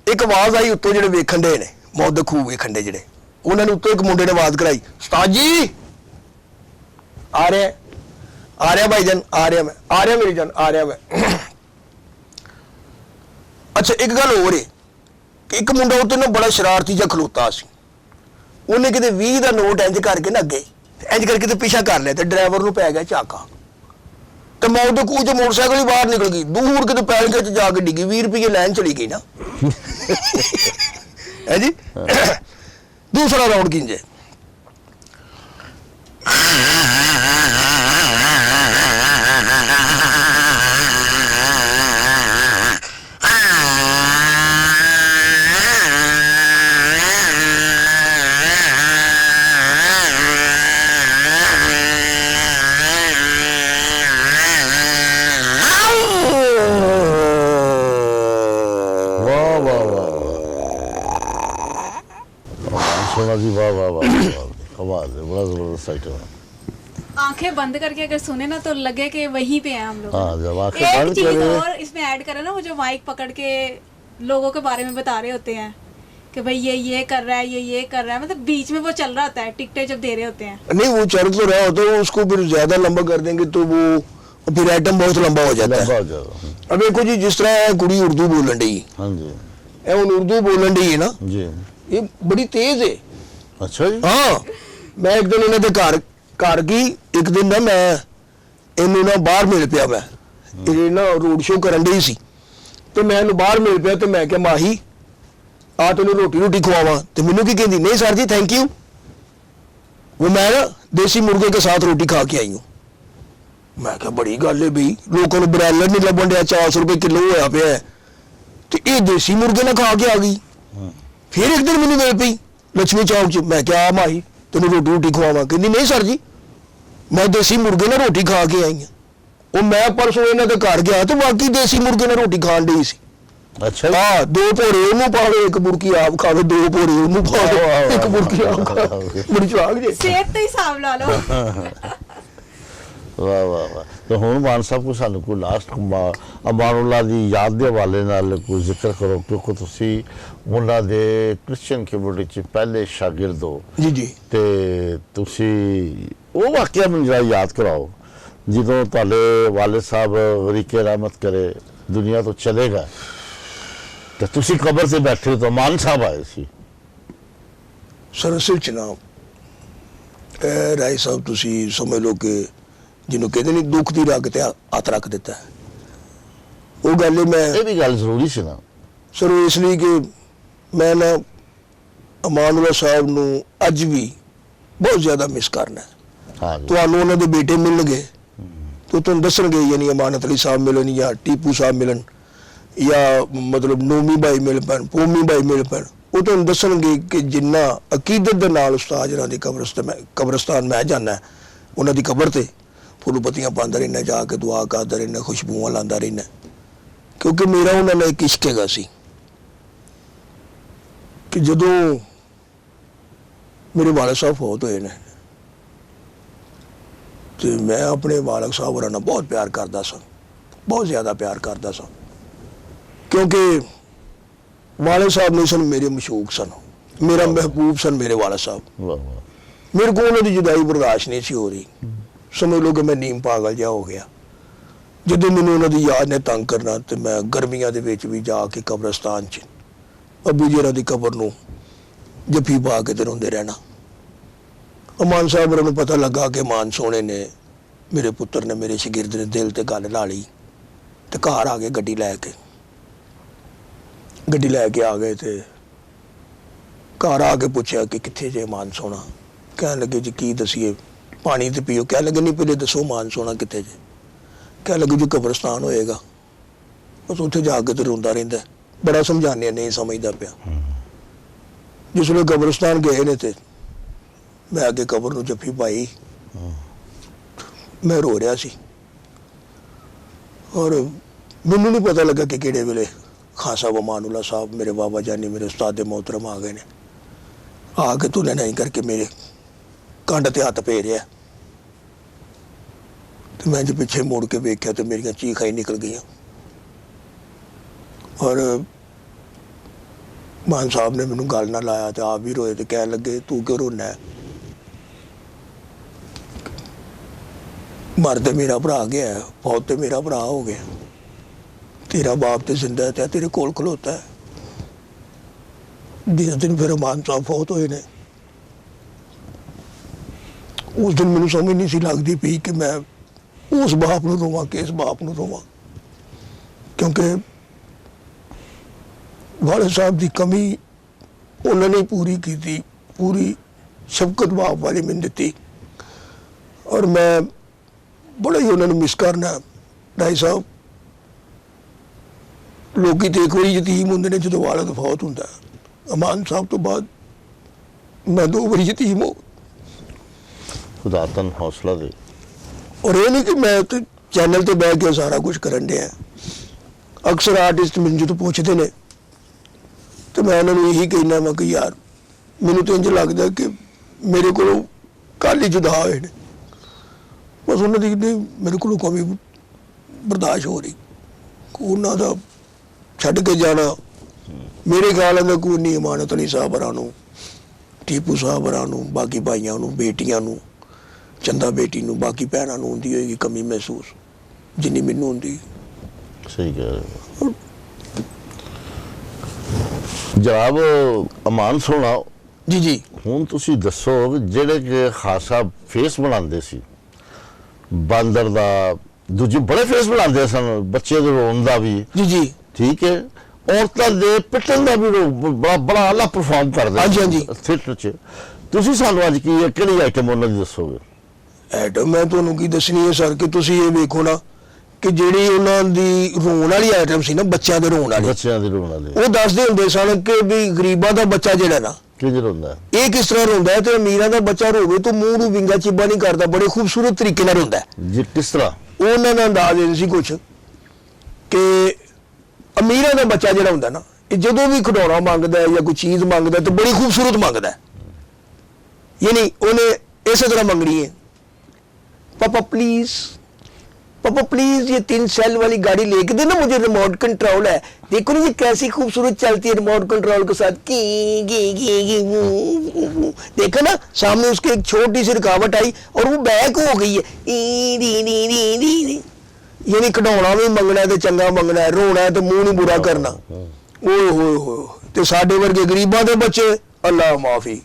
ਇੱਕ ਆਵਾਜ਼ ਆਈ ਉੱਤੋਂ ਜਿਹੜੇ ਵੇਖਣ ਦੇ ਨੇ ਮੌਤ ਦੇ ਖੂਹ ਵੇਖਣ ਦੇ ਜਿਹੜੇ ਉਹਨਾਂ ਨੇ ਉੱਤੋਂ ਇੱਕ ਮੁੰਡੇ ਨੇ ਆਵਾਜ਼ ਕਰਾਈ ਉਸਤਾਦ ਜੀ ਆ ਰਿਹਾ ਭਾਈਜਾਨ ਆ ਰਿਹਾ ਮੇਰੀ ਜਾਨ ਆ ਰਿਹਾ ਮੈਂ ਅੱਛਾ ਇੱਕ ਗੱਲ ਹੋਰ ਹੈ ਕਿ ਇੱਕ ਮੁੰਡਾ ਉੱਤੇ ਨਾ ਬੜਾ ਸ਼ਰਾਰਤੀ ਜਿਹਾ ਖਲੋਤਾ ਸੀ ਉਹਨੇ ਕਿਤੇ 20 ਦਾ ਨੋਟ ਇੰਜ ਕਰਕੇ ਨਾ ਅੱਗੇ ਇੰਜ ਕਰਕੇ ਤੇ ਪਿੱਛਾ ਕਰ ਲਿਆ ਤੇ ਡਰਾਈਵਰ ਨੂੰ ਪੈ ਗਿਆ ਝਾਕਾ ਤੇ ਮੌਤ ਦੇ ਖੂਹ 'ਚ ਮੋਟਰਸਾਈਕਲ ਹੀ ਬਾਹਰ ਨਿਕਲ ਗਈ ਦੂਰ ਕਿਤੇ ਪੈਲਕੇ 'ਚ ਜਾ ਕੇ ਡਿੱਗੀ 20 ਰੁਪਏ ਲੈਣ ਚਲੀ ਗਈ ਨਾ ਹੈ ਜੀ ਦੂਸਰਾ ਰਾਉਂਡ ਕਿੰਜੇ बड़ा ज़बरदस्त आइटम है। आंखें बंद करके अगर सुने ना तो लगे कि वहीं पे हैं हम लोग। हाँ, जब आंखें एक बंद चीज करें- और इसमें ऐड करें ना, वो जो माइक पकड़ के लोगों के बारे में बता रहे होते हैं कि भाई ये कर रहा है, ये कर रहा है, मतलब बीच में वो चल रहा होता है, टिकटें जब दे रहे होते हैं। नहीं, वो चल तो रहा होता है, उसको फिर ज्यादा लंबा कर देंगे तो वो फिर आइटम बहुत लंबा हो जाता लंबा है। हो जाएगा। अब देखो जी, जिस तरह ਇਹ ਕੁੜੀ ਉਰਦੂ ਬੋਲਣ ਡਈ, हाँ जी ਇਹ ਹੁਣ ਉਰਦੂ ਬੋਲਣ ਡਈ ਹੈ ਨਾ, जी। ਇਹ ਬੜੀ ਤੇਜ਼ ਹੈ। अच्छा जी। ਹਾਂ, ਮੈਂ ਇੱਕ ਦਿਨ ਇਹਨਾਂ ਦੇ ਘਰ ਗਈ, ਇੱਕ ਦਿਨ ਨਾ ਮੈਂ ਇਹਨੂੰ ਨਾ ਬਾਹਰ ਮਿਲ ਪਿਆ, ਮੈਂ ਇਹ ਨਾ ਰੋਡ ਸ਼ੋਅ ਕਰਨ ਡਈ ਸੀ ਤੇ ਮੈਂ ਇਹਨੂੰ ਬਾਹਰ ਮਿਲ ਪਿਆ ਤੇ ਮੈਂ ਕਿਹਾ ਮਾਹੀ ਆ ਤੈਨੂੰ ਰੋਟੀ ਖਵਾਵਾਂ, ਤੇ ਮੈਨੂੰ ਕੀ ਕਹਿੰਦੀ, ਨਹੀਂ ਸਰ ਜੀ थैंक यू, वो मैं ना देसी मुर्गे के साथ रोटी खा के आई हूँ। मैं क्या बड़ी गल है बई, लोगों को ब्रॉयलर नहीं लभन दिया, 400 रुपए किलो होया पिया है, ते ये देसी मुर्गे ना खा के आ गई। फिर एक दिन मैंने मिल पई लक्ष्मी चौक च, मैं क्या माही तेन रोटी खवावा, कहती नहीं सर जी मैं देसी मुर्गे ना रोटी खा के आई हूँ। वो मैं परसों इन्हों के घर गया तो बाकी देसी मुर्गे ना रोटी खान डी सी। अच्छा जी। हाँ, 2 भोरे ਉਹਨੂੰ ਪਾਵੇ, 1 ਬੁਰਕੀ ਆਪ ਖਾਵੇ, 2 ਭੋਰੇ ਉਹਨੂੰ ਪਾਵੇ, 1 ਬੁਰਕੀ ਆਪ ਖਾਵੇ, ਬੜੀ ਚਲਾਕ ਜੇ। सेहत तो हिसाब ला लो। ਵਾਹ ਵਾਹ ਵਾਹ। ਤੇ ਹੁਣ ਮਾਨ ਸਾਹਿਬ ਕੋ ਸਾਨੂੰ ਕੋਈ ਲਾਸਟ ਅਮਾਨੁੱਲਾ ਦੀ ਯਾਦ ਦੇ ਹਵਾਲੇ ਨਾਲ ਕੋਈ ਜ਼ਿਕਰ ਕਰੋ, ਕਿਉਂਕਿ ਤੁਸੀਂ ਉਹਨਾਂ ਦੇ ਕ੍ਰਿਸਚੀਅਨ ਕਮਿਊਨਿਟੀ ਚ ਪਹਿਲੇ ਸ਼ਾਗਿਰਦ ਹੋ ਜੀ ਜੀ। ਤੇ ਤੁਸੀਂ ਉਹ ਵਾਕਿਆ ਮੈਨੂੰ ਜਰਾ ਯਾਦ ਕਰਾਓ ਜਦੋਂ ਤੁਹਾਡੇ ਵਾਲਿਦ ਸਾਹਿਬ ਗਰੀਕੇ ਰਹਿਮਤ ਕਰੇ ਦੁਨੀਆ ਤੋਂ ਚਲੇ ਗਏ ਤੇ ਤੁਸੀਂ ਕਬਰ ਤੇ ਬੈਠੇ ਤਾਂ ਮਾਨ ਸਾਹਿਬ ਆਏ ਸੀ। ਸਰ ਅਸਲ ਚ ਨਾ ਰਾਏ ਸਾਹਿਬ ਤੁਸੀਂ ਸਮਝ ਲਓ ਕਿ ਜਿਹਨੂੰ ਕਹਿੰਦੇ ਨਹੀਂ ਦੁੱਖ ਦੀ ਰਗ ਤੇ ਹੱਥ ਰੱਖ ਦਿੱਤਾ ਹੈ, ਉਹ ਗੱਲ ਹੀ ਮੈਂ ਇਹ ਵੀ ਗੱਲ ਜ਼ਰੂਰੀ ਸੀ ਨਾ ਸਰ, ਉਹ ਇਸ ਲਈ ਕਿ ਮੈਂ ਨਾ ਅਮਾਨੁੱਲਾ ਸਾਹਿਬ ਨੂੰ ਅੱਜ ਵੀ ਬਹੁਤ ਜ਼ਿਆਦਾ ਮਿਸ ਕਰਨਾ ਹੈ। ਹਾਂ ਜੀ। ਤੁਹਾਨੂੰ ਉਹਨਾਂ ਦੇ ਬੇਟੇ ਮਿਲਣਗੇ तो तुम दसणगे, यानी अमानत अली साहब मिलन या टीपू साहब मिलन या मतलब नोमी भाई मिल पैन, पोमी भाई मिल पैन, वो तुम दसणगे कि जिन्ना अकीदत दे नाल उस्ताद जनां दी कब्रिस्तान मैं जाना है, उन्हां दी कबर ते फुल पत्तियां पांदा रहना, जाके दुआ करदा रहना, खुशबूआं लांदा रहना, क्योंकि मेरा उन्हां नाल एक इश्क हैगा सी कि जदों मेरे वालिद साहब फौत होए ने ਤੇ ਮੈਂ ਆਪਣੇ ਵਾਲਦ ਸਾਹਿਬ ਹੋਰਾਂ ਨਾਲ ਬਹੁਤ ਪਿਆਰ ਕਰਦਾ ਸਾਂ, ਬਹੁਤ ਜ਼ਿਆਦਾ ਪਿਆਰ ਕਰਦਾ ਸਾਂ, ਕਿਉਂਕਿ ਵਾਲਦ ਸਾਹਿਬ ਨੇ ਸਨ ਮੇਰੇ ਮਸ਼ੂਕ ਸਨ, ਮੇਰਾ ਮਹਿਬੂਬ ਸਨ ਮੇਰੇ ਵਾਲਦ ਸਾਹਿਬ। ਵਾਹ ਵਾਹ। ਮੇਰੇ ਕੋਲ ਉਹਨਾਂ ਦੀ ਜੁਦਾਈ ਬਰਦਾਸ਼ਤ ਨਹੀਂ ਸੀ ਹੋ ਰਹੀ, ਸਮਝ ਲਓ ਕਿ ਮੈਂ ਨੀਮ ਪਾਗਲ ਜਿਹਾ ਹੋ ਗਿਆ। ਜਦੋਂ ਮੈਨੂੰ ਉਹਨਾਂ ਦੀ ਯਾਦ ਨੇ ਤੰਗ ਕਰਨਾ ਤੇ ਮੈਂ ਗਰਮੀਆਂ ਦੇ ਵਿੱਚ ਵੀ ਜਾ ਕੇ ਕਬਰਸਤਾਨ 'ਚ ਅੱਬੂ ਜੀ ਦੀ ਕਬਰ ਨੂੰ ਜੱਫੀ ਪਾ ਕੇ ਤੇ ਰੋਂਦੇ ਰਹਿਣਾ। ਅਮਾਨ ਸਾਹਿਬ ਨੂੰ ਪਤਾ ਲੱਗਾ ਕਿ ਮਾਨ ਸੋਹਣੇ ਨੇ, ਮੇਰੇ ਪੁੱਤਰ ਨੇ, ਮੇਰੇ ਸ਼ਾਗਿਰਦ ਨੇ ਦਿਲ ਤੇ ਗੱਲ ਲਾ ਲਈ ਤੇ ਘਰ ਆ ਗਏ ਗੱਡੀ ਲੈ ਕੇ ਆ ਗਏ ਤੇ ਘਰ ਆ ਕੇ ਪੁੱਛਿਆ ਕਿ ਕਿੱਥੇ ਜੇ ਮਾਨ ਸੋਹਣਾ, ਕਹਿਣ ਲੱਗੇ ਜੀ ਕੀ ਦਸੀਏ, ਪਾਣੀ ਤੇ ਪੀਓ। ਕਹਿਣ ਲੱਗੇ ਨਹੀਂ ਪਹਿਲੇ ਦੱਸੋ ਮਾਨ ਸੋਹਣਾ ਕਿੱਥੇ ਜੇ, ਕਹਿਣ ਲੱਗੇ ਜੀ ਕਬਰਸਤਾਨ ਹੋਏਗਾ, ਬਸ ਉੱਥੇ ਜਾ ਕੇ ਤੇ ਰੋਂਦਾ ਰਹਿੰਦਾ, ਬੜਾ ਸਮਝਾਉਂਦੇ ਨਹੀਂ ਸਮਝਦਾ ਪਿਆ। ਜਿਸ ਵੇਲੇ ਕਬਰਸਤਾਨ ਗਏ ਨੇ ਤੇ ਮੈਂ ਅੱਗੇ ਕਬਰ ਨੂੰ ਜੱਫੀ ਪਾਈ, ਮੈਂ ਰੋ ਰਿਹਾ ਸੀ ਔਰ ਮੈਨੂੰ ਨਹੀਂ ਪਤਾ ਲੱਗਾ ਕਿ ਕਿਹੜੇ ਵੇਲੇ ਖਾਨ ਸਾਹਿਬ ਅਮਾਨੁੱਲਾ ਸਾਹਿਬ ਮੇਰੇ ਬਾਬਾ ਜਾਨੀ ਮੇਰੇ ਉਸਤਾਦ ਮੋਹਤਰਮ ਆ ਗਏ ਨੇ, ਆ ਕੇ ਤੂੰ ਨਹੀਂ ਕਰਕੇ ਮੇਰੇ ਕੰਡ ਤੇ ਹੱਥ ਫੇਰਿਆ ਤੇ ਮੈਂ ਜੇ ਪਿੱਛੇ ਮੁੜ ਕੇ ਵੇਖਿਆ ਤੇ ਮੇਰੀਆਂ ਚੀਖਾਂ ਹੀ ਨਿਕਲ ਗਈਆਂ। ਔਰ ਮਾਨ ਸਾਹਿਬ ਨੇ ਮੈਨੂੰ ਗੱਲ ਨਾ ਲਾਇਆ ਤੇ ਆਪ ਵੀ ਰੋਏ ਤੇ ਕਹਿਣ ਲੱਗੇ ਤੂੰ ਕਿਉਂ ਰੋਣਾ ਹੈ, ਮਰ ਤੇ ਮੇਰਾ ਭਰਾ ਗਿਆ, ਬਹੁਤ ਤੇ ਮੇਰਾ ਭਰਾ ਹੋ ਗਿਆ, तेरा बाप तो जिंदा है, तेरे कोल खलोता है। जिस दिन फिर अमान साहब फौत होए ने उस दिन मैनू समझ नहीं सी लगती पी कि मैं उस बाप नूं रोवां कि इस बाप नूं रोवां, क्योंकि वालिद साहब की कमी उन्होंने पूरी की थी, पूरी शफकत बाप वाली मैंने दी और मैं बड़ा ही उन्होंने मिस करना। ढाई साहब लोग तो एक बारी यतीम होंगे ने जो वालिद फौत होंदा, अमान साहब तो बाद मैं 2 बारी यतीम हो। खुदा तन हौसला दे। और ये नहीं कि मैं तो चैनल ते बैठ के सारा कुछ करन दिया, अक्सर आर्टिस्ट मैनू जो पूछते ने तो मैं उन्होंने यही कहना वा कि यार मैनू तो इंज लगता कि मेरे को ਕੱਲ ਹੀ ਜੁਦਾ ਹੋਏ ਨੇ। ਬਸ ਉਹਨਾਂ ਦੀ ਨਹੀਂ ਮੇਰੇ ਕੋਲੋਂ ਕਮੀ ਬਰਦਾਸ਼ਤ ਹੋ ਰਹੀ। ਉਹਨਾਂ ਦਾ ਛੱਡ ਕੇ ਜਾਣਾ ਮੇਰੇ ਖਿਆਲ ਨਾਲ ਕੋਈ ਨਹੀਂ। ਇਮਾਨਤ ਅਲੀ ਸਾਹਿਬ ਹੋਰਾਂ ਨੂੰ, ਟੀਪੂ ਸਾਹਿਬ ਹੋਰਾਂ ਨੂੰ, ਬਾਕੀ ਭਾਈਆਂ ਨੂੰ, ਬੇਟੀਆਂ ਨੂੰ, ਚੰਦਾ ਬੇਟੀ ਨੂੰ, ਬਾਕੀ ਭੈਣਾਂ ਨੂੰ ਹੁੰਦੀ ਹੋਏਗੀ ਕਮੀ ਮਹਿਸੂਸ ਜਿੰਨੀ ਮੈਨੂੰ ਹੁੰਦੀ। ਸਹੀ ਕਹਿ ਰਹੇ ਹੋ ਜਨਾਬ। ਅਮਾਨ ਸੋਹਣਾ ਜੀ ਜੀ। ਹੁਣ ਤੁਸੀਂ ਦੱਸੋ ਵੀ ਜਿਹੜੇ ਕਿ ਖਾਸਾ ਫੇਸ ਬਣਾਉਂਦੇ ਸੀ ਬਾਂਦਰ ਦਾ, ਦੂਜੇ ਬੜੇ ਫੇਸ ਬਣਾਉਂਦੇ ਸਨ, ਬੱਚੇ ਦੇ ਰੋਣ ਦਾ ਵੀ, ਜੀ ਜੀ ਠੀਕ ਹੈ, ਔਰਤਾਂ ਦੇ ਪਿੱਟਣ ਦਾ ਵੀ ਬੜਾ ਆਲਾ ਪਰਫਾਰਮ ਕਰਦੇ। ਹਾਂਜੀ ਹਾਂਜੀ। ਥੀਏਟਰ 'ਚ ਤੁਸੀਂ ਸਾਨੂੰ ਅੱਜ ਕੀ ਕਿਹੜੀ ਆਈਟਮ ਉਹਨਾਂ ਦੀ ਦੱਸੋਗੇ? ਐਟਮ ਮੈਂ ਤੁਹਾਨੂੰ ਕੀ ਦੱਸਣੀ ਹੈ ਸਰ, ਕਿ ਤੁਸੀਂ ਇਹ ਵੇਖੋ ਨਾ ਕਿ ਜਿਹੜੀ ਉਹਨਾਂ ਦੀ ਰੋਣ ਵਾਲੀ ਆਈਟਮ ਸੀ ਨਾ, ਬੱਚਿਆਂ ਦੇ ਰੋਣ ਵਾਲੀ, ਬੱਚਿਆਂ ਦੇ ਰੋਣ ਵਾਲੇ, ਉਹ ਦੱਸਦੇ ਹੁੰਦੇ ਸਨ ਕਿ ਵੀ ਗਰੀਬਾਂ ਦਾ ਬੱਚਾ ਜਿਹੜਾ ਨਾ ਕਿੰਝ ਰੋਂਦਾ, ਇਹ ਕਿਸ ਤਰ੍ਹਾਂ ਰੋਂਦਾ ਹੈ, ਤੇ ਅਮੀਰਾਂ ਦਾ ਬੱਚਾ ਰੋਵੇ ਤਾਂ ਮੂੰਹ ਨੂੰ ਵਿੰਗਾ ਚਿੱਬਾ ਨਹੀਂ ਕਰਦਾ, ਬੜੇ ਖੂਬਸੂਰਤ ਤਰੀਕੇ ਨਾਲ ਰੋਂਦਾ ਹੈ। ਜੀ ਕਿਸ ਤਰ੍ਹਾਂ? ਉਹਨਾਂ ਦਾ ਅੰਦਾਜ਼ ਇਹ ਸੀ ਕੁਛ ਕਿ ਅਮੀਰਾਂ ਦਾ ਬੱਚਾ ਜਿਹੜਾ ਹੁੰਦਾ ਨਾ, ਇਹ ਜਦੋਂ ਵੀ ਖਿਡੌਣਾ ਮੰਗਦਾ ਹੈ ਜਾਂ ਕੋਈ ਚੀਜ਼ ਮੰਗਦਾ ਹੈ ਤਾਂ ਬੜੀ ਖੂਬਸੂਰਤ ਮੰਗਦਾ ਹੈ। ਯਾਨੀ ਉਹਨੇ ਇਸੇ ਤਰ੍ਹਾਂ ਮੰਗਣੀ ਹੈ, पापा प्लीज ये 3 सेल वाली गाड़ी लेके देना, मुझे रिमोट कंट्रोल है, देखो ना ये कैसी खूबसूरत चलती है रिमोट कंट्रोल के साथ, देखो ना सामने उसके एक छोटी सी रुकावट आई और वो बैक हो गई है। यानी खिडौना भी मंगना है तो चंगा मंगना है, रोना है तो मुंह नहीं बुरा करना। ओए होए होए ते साडे वर्गे गरीबां दे बच्चे अल्लाह माफी,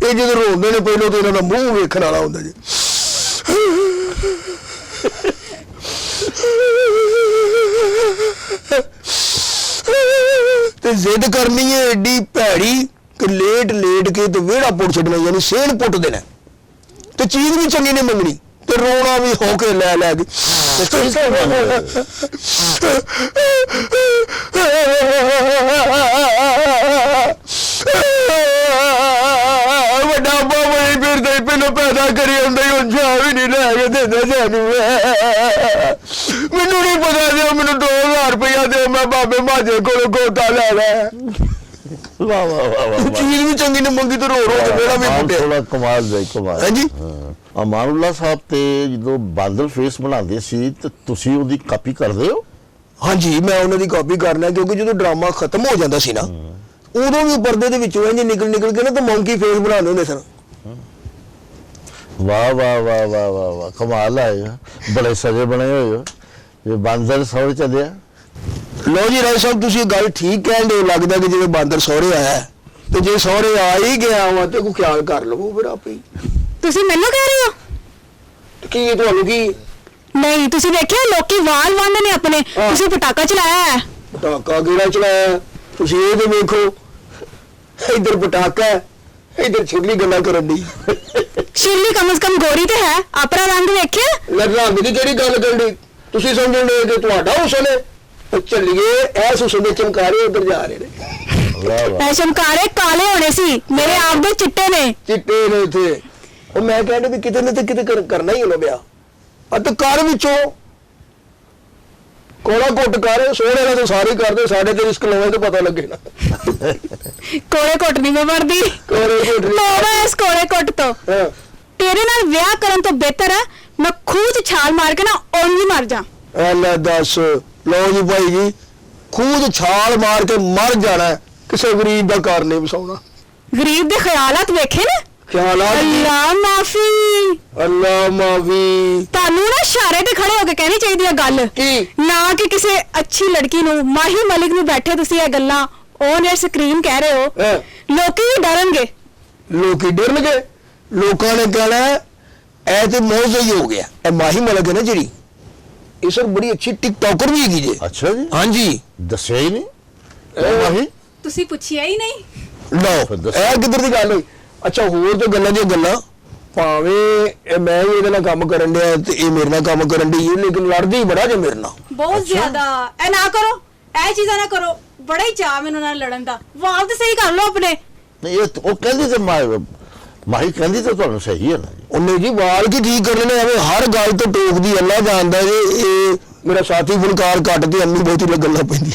ये जो रोंदे ने पहलों तो इन्हां दा मूंह वेखण वाला हुंदा जी। ते जिद करनी है एडी भैड़ी कि लेट लेट के तो वेड़ा पुट छड्डना, यानी सेन पुट देना, ते चीज भी चंगी नहीं मंगनी ते रोना भी होके लै लै के। पहले पैदा करी जा भी नहीं लैके देना सानू, मैनू नहीं पता दो, मैनू 2000 रुपया दो, मैं बाबे माजे को गोता लैना। वाह वाह वाह वाह, चीज भी चंगी नहीं मंगी तो रो के मेरा भी फुटे। थोड़ा कमाल जाए कमाल। हाँ जी। ਅਮਾਨੁੱਲਾ ਸਾਹਿਬ ਤੇ ਜਦੋਂ ਬਾਂਦਰ ਫੇਸ ਬਣਾਉਂਦੇ ਸੀ ਤੇ ਤੁਸੀਂ ਉਹਦੀ ਕਾਪੀ ਕਰਦੇ ਹੋ? हाँ जी, मैं उन्होंने कॉपी करना, क्योंकि जो ड्रामा खत्म हो जाता सी ना, उदों भी पर्दे दे विचों इंज निकल के ना तो मंकी फेस बनाने होंदे सन। वाह वाह वाह वाह वाह वाह, कमाल आएगा, बड़े सजे बने हुए हो। ये बांदर सौरे चले लो जी राय साहब, तुसीं गल ठीक कहंदे हो, लगदा कि जिवें बांदर सौरे आया ते जे सौरे आ ही गया वा ते कोई ख्याल कर लवो फिर आपे। ਤੁਸੀਂ ਮੈਨੂੰ ਕਹਿ ਰਹੇ ਹੋ? ਕੀ ਇਹ ਤੁਹਾਨੂੰ ਕੀ? ਨਹੀਂ, ਤੁਸੀਂ ਦੇਖਿਆ ਲੋਕੀ ਵਾਲ ਵੰਡ ਨੇ ਆਪਣੇ, ਤੁਸੀਂ ਪਟਾਕਾ ਚਲਾਇਆ ਹੈ। ਪਟਾਕਾ ਕਿਹੜਾ ਚਲਾਇਆ? ਤੁਸੀਂ ਇਹ ਤੇ ਵੇਖੋ, ਇਧਰ ਪਟਾਕਾ ਹੈ, ਇਧਰ ਛਿੜਲੀ ਗੱਲਾਂ ਕਰਨ ਦੀ। ਸ਼ਿਰਲੀ ਕਮ ਸੇ ਕਮ ਗੋਰੀ ਤੇ ਹੈ, ਆਪਣਾ ਰੰਗ ਵੇਖਿਆ? ਰੰਗ ਦੀ ਕਿਹੜੀ ਗੱਲ ਕਰਨ ਦੀ? ਤੁਸੀਂ ਸਮਝਦੇ ਕਿ ਤੁਹਾਡਾ ਹੁਸਨ ਹੈ? ਚੱਲੀਏ ਐਸ ਹੁਸਨ ਦੇ ਚਮਕਾਰੇ ਉਧਰ ਜਾ ਰਹੇ ਨੇ। ਐ ਚਮਕਾਰੇ ਕਾਲੇ ਹੋਣੇ ਸੀ, ਮੇਰੇ ਆਪ ਦੇ ਚਿੱਟੇ ਨੇ। ਚਿੱਟੇ ਨੇ ਇੱਥੇ। ਉਹ ਮੈਂ ਕਹਿੰਦਾ ਵੀ ਕਿਤੇ ਨਾ ਤੇ ਕਿਤੇ ਕਰਨਾ ਹੀ ਹੋਣਾ ਪਿਆ। ਅਤੇ ਕਰ ਵਿੱਚੋਂ ਕੋਲਾ ਕੁੱਟ ਕਰ, ਸੋਹਣੇ ਨਾਲ ਤਾਂ ਸਾਰੇ ਕਰਦੇ, ਸਾਡੇ ਤੇ ਰਿਸਕ ਲਵੇ ਤਾਂ ਪਤਾ ਲੱਗੇ ਨਾ। ਕੋਲੇ ਕੁੱਟ ਨਹੀਂ ਮੈਂ ਮਰਦੀ, ਕੋਲੇ ਕੁੱਟ ਤੋੜਾ ਇਸ ਕੋਲੇ ਕੁੱਟ ਤੋਂ। ਤੇਰੇ ਨਾਲ ਵਿਆਹ ਕਰਨ ਤੋਂ ਬਿਹਤਰ ਹੈ ਮੈਂ ਖੂਹ 'ਚ ਛਾਲ ਮਾਰ ਕੇ ਨਾ ਉਂਝ ਹੀ ਮਰ ਜਾ। ਲੈ ਦੱਸ, ਲਓ ਜੀ ਭਾਈ ਜੀ, ਖੂਹ 'ਚ ਛਾਲ ਮਾਰ ਕੇ ਮਰ ਜਾਣਾ, ਕਿਸੇ ਗਰੀਬ ਦਾ ਘਰ ਨਹੀਂ ਵਸਾਉਣਾ। ਗਰੀਬ ਦੇ ਖਿਆਲਾਤ ਵੇਖੇ ਨਾ? ਖਿਆਲਾਤ? ਅੱਲਾ ਮਾਫੀ, ਅੱਲਾ ਮਾਫੀ। ਤੁਹਾਨੂੰ ਨਾ ਇਸ਼ਾਰੇ ਤੇ ਖੜੇ ਹੋ ਕੇ ਕਹਿਣੀ ਚਾਹੀਦੀ ਹੈ ਗੱਲ, ਕੀ? ਨਾ ਕਿ ਕਿਸੇ ਅੱਛੀ ਲੜਕੀ ਨੂੰ, ਮਾਹੀ ਮਲਿਕ ਨੂੰ ਬੈਠੇ ਤੁਸੀਂ ਇਹ ਗੱਲਾਂ ਔਨ 에ਅਰ ਸਕਰੀਨ ਕਹਿ ਰਹੇ ਹੋ। ਲੋਕੀ ਵੀ ਡਰਨਗੇ। ਲੋਕੀ ਡਰਨਗੇ? ਲੋਕਾਂ ਨੇ ਕਹਿਣਾ ਇਹ ਤੇ ਮੌਜ ਹੀ ਹੋ ਗਿਆ। ਇਹ ਮਾਹੀ ਮਲਿਕ ਹੈ ਨਾ ਜਿਹੜੀ, ਇਹ ਸਰ ਬੜੀ ਅੱਛੀ ਟਿਕਟੋਕਰ ਵੀ ਹੈਗੀ ਜੇ। ਅੱਛਾ ਜੀ? ਹਾਂਜੀ। ਦੱਸਿਆ ਹੀ ਨਹੀਂ ਮਾਹੀ? ਤੁਸੀਂ ਪੁੱਛਿਆ ਹੀ ਨਹੀਂ। ਲਓ, ਇਹ ਕਿੱਧਰ ਦੀ ਗੱਲ ਹੋਈ? ਅੱਛਾ, ਹੋਰ ਤਾਂ ਗੱਲਾਂ ਦੀਆਂ ਗੱਲਾਂ, ਭਾਵੇਂ ਮੈਂ ਵੀ ਇਹਦੇ ਨਾਲ ਕੰਮ ਕਰਨ ਡਿਆ ਤੇ ਇਹ ਮੇਰੇ ਨਾਲ ਕੰਮ ਕਰਨ ਡਈ ਹੈ, ਲੇਕਿਨ ਲੜਦੀ ਬੜਾ ਜੇ ਮੇਰੇ ਨਾਲ, ਬਹੁਤ ਜ਼ਿਆਦਾ। ਇਹ ਨਾ ਕਰੋ, ਇਹ ਚੀਜ਼ਾਂ ਨਾ ਕਰੋ, ਬੜਾ ਹੀ ਚਾਹ ਮੈਨੂੰ ਨਾਲ ਲੜਨ ਦਾ। ਵਾਲ ਤੇ ਸਹੀ ਕਰ ਲਓ ਆਪਣੇ। ਨਹੀਂ ਇਹ ਉਹ ਕਹਿੰਦੀ ਤੇ ਮਾਹੀ ਕਹਿੰਦੀ ਤਾਂ ਤੁਹਾਨੂੰ ਸਹੀ ਹੈ ਨਾ ਜੀ। ਉਹਨੇ ਜੀ ਵਾਲ ਕੀ ਠੀਕ ਕਰਨੇ ਨੇ, ਐਵੇਂ ਹਰ ਗੱਲ ਤੋਂ ਟੋਕਦੀ, ਅੱਲਾ ਜਾਣਦਾ ਜੇ। ਇਹ ਮੇਰਾ ਸਾਥੀ ਫੁਲਕਾਰ ਕੱਟ ਤੇ ਅੰਮੀ ਬਹੁਤੀ ਲੱਗਣ ਲੱਗ ਪੈਂਦੀ।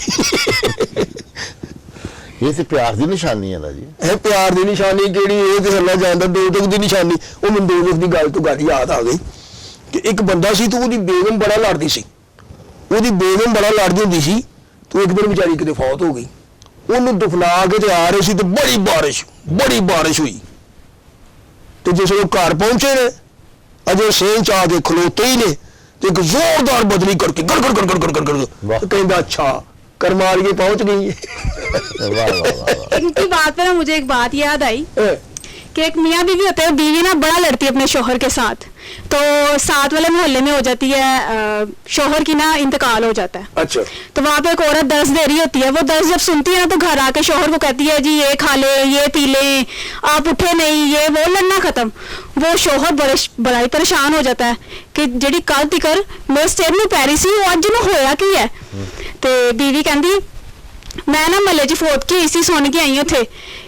ਇਹ ਤੇ ਪਿਆਰ ਦੀ ਨਿਸ਼ਾਨੀ ਹੈ ਨਾ ਜੀ। ਇਹ ਪਿਆਰ ਦੀ ਨਿਸ਼ਾਨੀ ਕਿਹੜੀ, ਇਹ ਤੇ ਹੱਲਾ ਜਾਂਦਾ ਦੋਜ਼ਖ ਦੀ ਨਿਸ਼ਾਨੀ। ਉਹ ਮੈਨੂੰ ਦੋਜ਼ਖ ਦੀ ਗੱਲ ਤੋਂ ਗੱਲ ਯਾਦ ਆ ਗਈ ਕਿ ਇੱਕ ਬੰਦਾ ਸੀ ਤੇ ਉਹਦੀ ਬੇਗਮ ਬੜਾ ਲੜਦੀ ਸੀ, ਉਹਦੀ ਬੇਗਮ ਬੜਾ ਲੜਦੀ ਹੁੰਦੀ ਸੀ। ਤੇ ਇੱਕ ਦਿਨ ਵਿਚਾਰੀ ਕਿਤੇ ਫੌਤ ਹੋ ਗਈ, ਉਹਨੂੰ ਦਫਨਾ ਕੇ ਤੇ ਆ ਰਹੇ ਸੀ ਤੇ ਬੜੀ ਬਾਰਿਸ਼ ਹੋਈ। ਤੇ ਜਿਸ ਵੇਲੇ ਘਰ ਪਹੁੰਚੇ ਨੇ, ਅਜੇ ਸੇਨ ਚ ਆ ਕੇ ਖਲੋਤੇ ਹੀ ਨੇ ਤੇ ਇੱਕ ਜ਼ੋਰਦਾਰ ਬਦਲੀ ਕਰਕੇ ਗੜ ਕਹਿੰਦਾ ਅੱਛਾ करमालिए पहुंच गई है। वाह वाह वाह। इनकी बात पर ना मुझे एक बात याद आई वाह। कि एक मियाँ बीवी होते हैं, बीवी ना बड़ा लड़ती है अपने शोहर के साथ, तो साथ वाले मोहल्ले में हो जाती है शोहर की ना इंतकाल हो जाता है। अच्छा। तो वहाँ पे एक औरत दर्द दे रही होती है, वो दर्द जब सुनती है ना तो घर आके शोहर को कहती है जी ये खा ले, ये पी ले, आप उठे नहीं, ये वो, लड़ना खत्म। वो शोहर बड़ा ही परेशान हो जाता है कि ਜਿਹੜੀ ਕੱਲ ਤਿਕਰ ਮੇਰੇ ਸਿਰ ਨੂੰ ਪੈ ਰਹੀ ਸੀ ਉਹ ਅੱਜ ਨੂੰ ਹੋਇਆ ਕੀ ਹੈ। ਤੇ ਬੀਵੀ ਕਹਿੰਦੀ ਮੈਂ ਨਾ ਮਹੱਲੇ 'ਚ ਫੋਟ ਕੇ ਆਈ ਸੀ, ਸੁਣ ਕੇ ਆਈ ਉੱਥੇ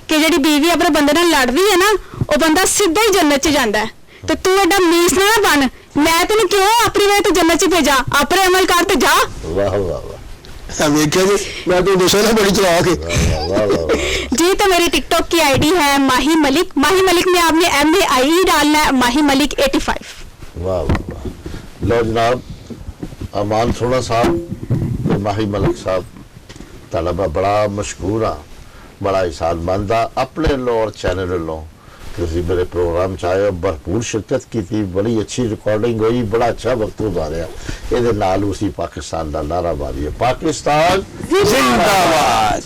ਕਿ ਜਿਹੜੀ ਬੀਵੀ ਆਪਣੇ ਬੰਦੇ ਨਾਲ ਲੜਦੀ ਹੈ ਨਾ ਉਹ ਬੰਦਾ ਸਿੱਧਾ ਹੀ ਜੰਨਤ 'ਚ ਜਾਂਦਾ ਹੈ, ਤੇ ਤੂੰ ਐਡਾ ਮੀਸ ਨਾ ਬਣ, ਮੈਂ ਤੈਨੂੰ ਕਿਉਂ ਆਪਣੀ ਵੇ ਤੇ ਜੰਨਤ 'ਚ ਭੇਜਾ, ਆਪਣੇ ਅਮਲ ਕਰ ਤੇ ਜਾ। वाह वाह वाह। देखिए जी, मैं तो दसा ना बड़ी चला के। वाह वाह वाह। जी तो मेरी टिकटॉक की आईडी है माही मलिक। माही मलिक में आपने MAI डालना है, माही मलिक 85। वाह वाह वाह। लो जनाब, अमान सोना साहब ते माही मलिक साहब तुहाडा मैं बड़ा मशहूर हाँ, बड़ा एहसानमंद हाँ। अपने लो और चैनल लो तुसीं मेरे प्रोग्राम च आए हो, भरपूर शिरकत की थी, बड़ी अच्छी रिकॉर्डिंग हुई, बड़ा अच्छा वक्त गुजारिया। ये नाल उसी पाकिस्तान का नारा मारिए, पाकिस्तान जिंदाबाद।